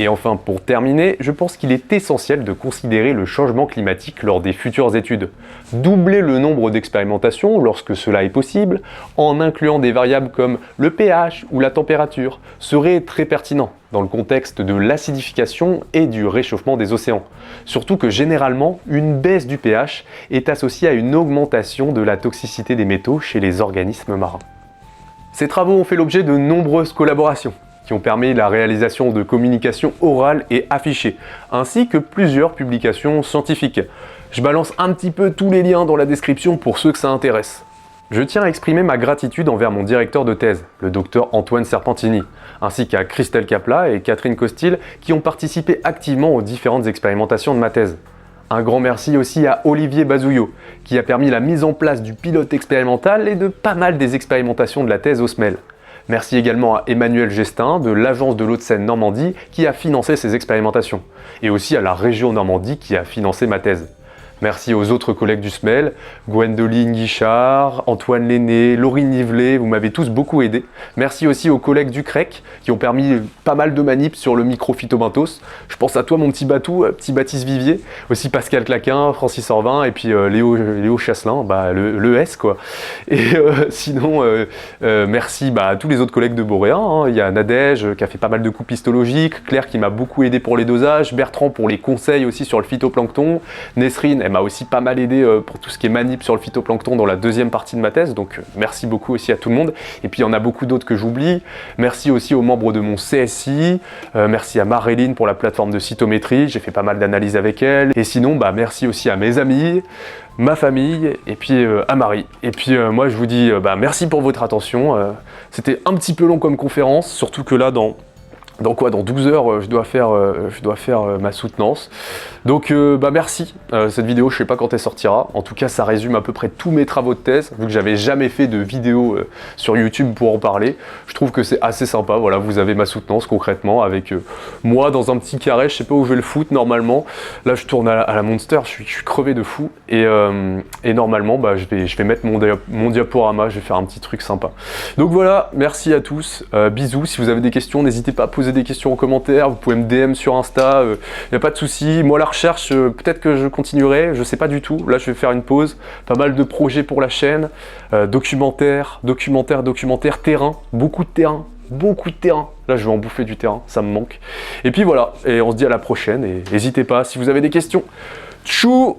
Et enfin, pour terminer, je pense qu'il est essentiel de considérer le changement climatique lors des futures études. Doubler le nombre d'expérimentations lorsque cela est possible, en incluant des variables comme le pH ou la température, serait très pertinent dans le contexte de l'acidification et du réchauffement des océans. Surtout que généralement, une baisse du pH est associée à une augmentation de la toxicité des métaux chez les organismes marins. Ces travaux ont fait l'objet de nombreuses collaborations, qui ont permis la réalisation de communications orales et affichées, ainsi que plusieurs publications scientifiques. Je balance un petit peu tous les liens dans la description pour ceux que ça intéresse. Je tiens à exprimer ma gratitude envers mon directeur de thèse, le docteur Antoine Serpentini, ainsi qu'à Christelle Capla et Catherine Costil qui ont participé activement aux différentes expérimentations de ma thèse. Un grand merci aussi à Olivier Bazouillot, qui a permis la mise en place du pilote expérimental et de pas mal des expérimentations de la thèse au SMEL. Merci également à Emmanuel Gestin de l'Agence de l'eau de Seine Normandie qui a financé ces expérimentations. Et aussi à la région Normandie qui a financé ma thèse. Merci aux autres collègues du SMEL, Gwendoline Guichard, Antoine Lenné, Laurine Nivelet, vous m'avez tous beaucoup aidé. Merci aussi aux collègues du CREC qui ont permis pas mal de manips sur le micro Phytobenthos. Je pense à toi mon petit Batou, petit Baptiste Vivier, aussi Pascal Claquin, Francis Orvin et puis Léo Chasselin, le S quoi. Et sinon, merci à tous les autres collègues de Boréen, hein. Il y a Nadège qui a fait pas mal de coups pistologiques, Claire qui m'a beaucoup aidé pour les dosages, Bertrand pour les conseils aussi sur le phytoplancton, Nesrine, elle m'a aussi pas mal aidé pour tout ce qui est manip sur le phytoplancton dans la deuxième partie de ma thèse, donc merci beaucoup aussi à tout le monde. Et puis il y en a beaucoup d'autres que j'oublie. Merci aussi aux membres de mon CSI, merci à Maréline pour la plateforme de cytométrie, j'ai fait pas mal d'analyses avec elle. Et sinon, merci aussi à mes amis, ma famille, et puis à Marie. Et puis moi je vous dis merci pour votre attention. C'était un petit peu long comme conférence, surtout que là dans 12 heures, je dois faire ma soutenance. Donc merci, cette vidéo, je sais pas quand elle sortira. En tout cas, ça résume à peu près tous mes travaux de thèse, vu que j'avais jamais fait de vidéo sur YouTube pour en parler. Je trouve que c'est assez sympa, voilà, vous avez ma soutenance concrètement, avec moi dans un petit carré, je sais pas où je vais le foutre normalement. Là, je tourne à la Monster, je suis crevé de fou. Et normalement, je vais mettre mon diaporama, je vais faire un petit truc sympa. Donc voilà, merci à tous, bisous. Si vous avez des questions, n'hésitez pas à poser des questions en commentaire, vous pouvez me DM sur Insta, y a pas de souci. Moi la recherche, peut-être que je continuerai, je sais pas du tout. Là je vais faire une pause, pas mal de projets pour la chaîne, documentaire, terrain, beaucoup de terrain. Là je vais en bouffer du terrain, ça me manque. Et puis voilà, et on se dit à la prochaine, et n'hésitez pas si vous avez des questions. Tchou!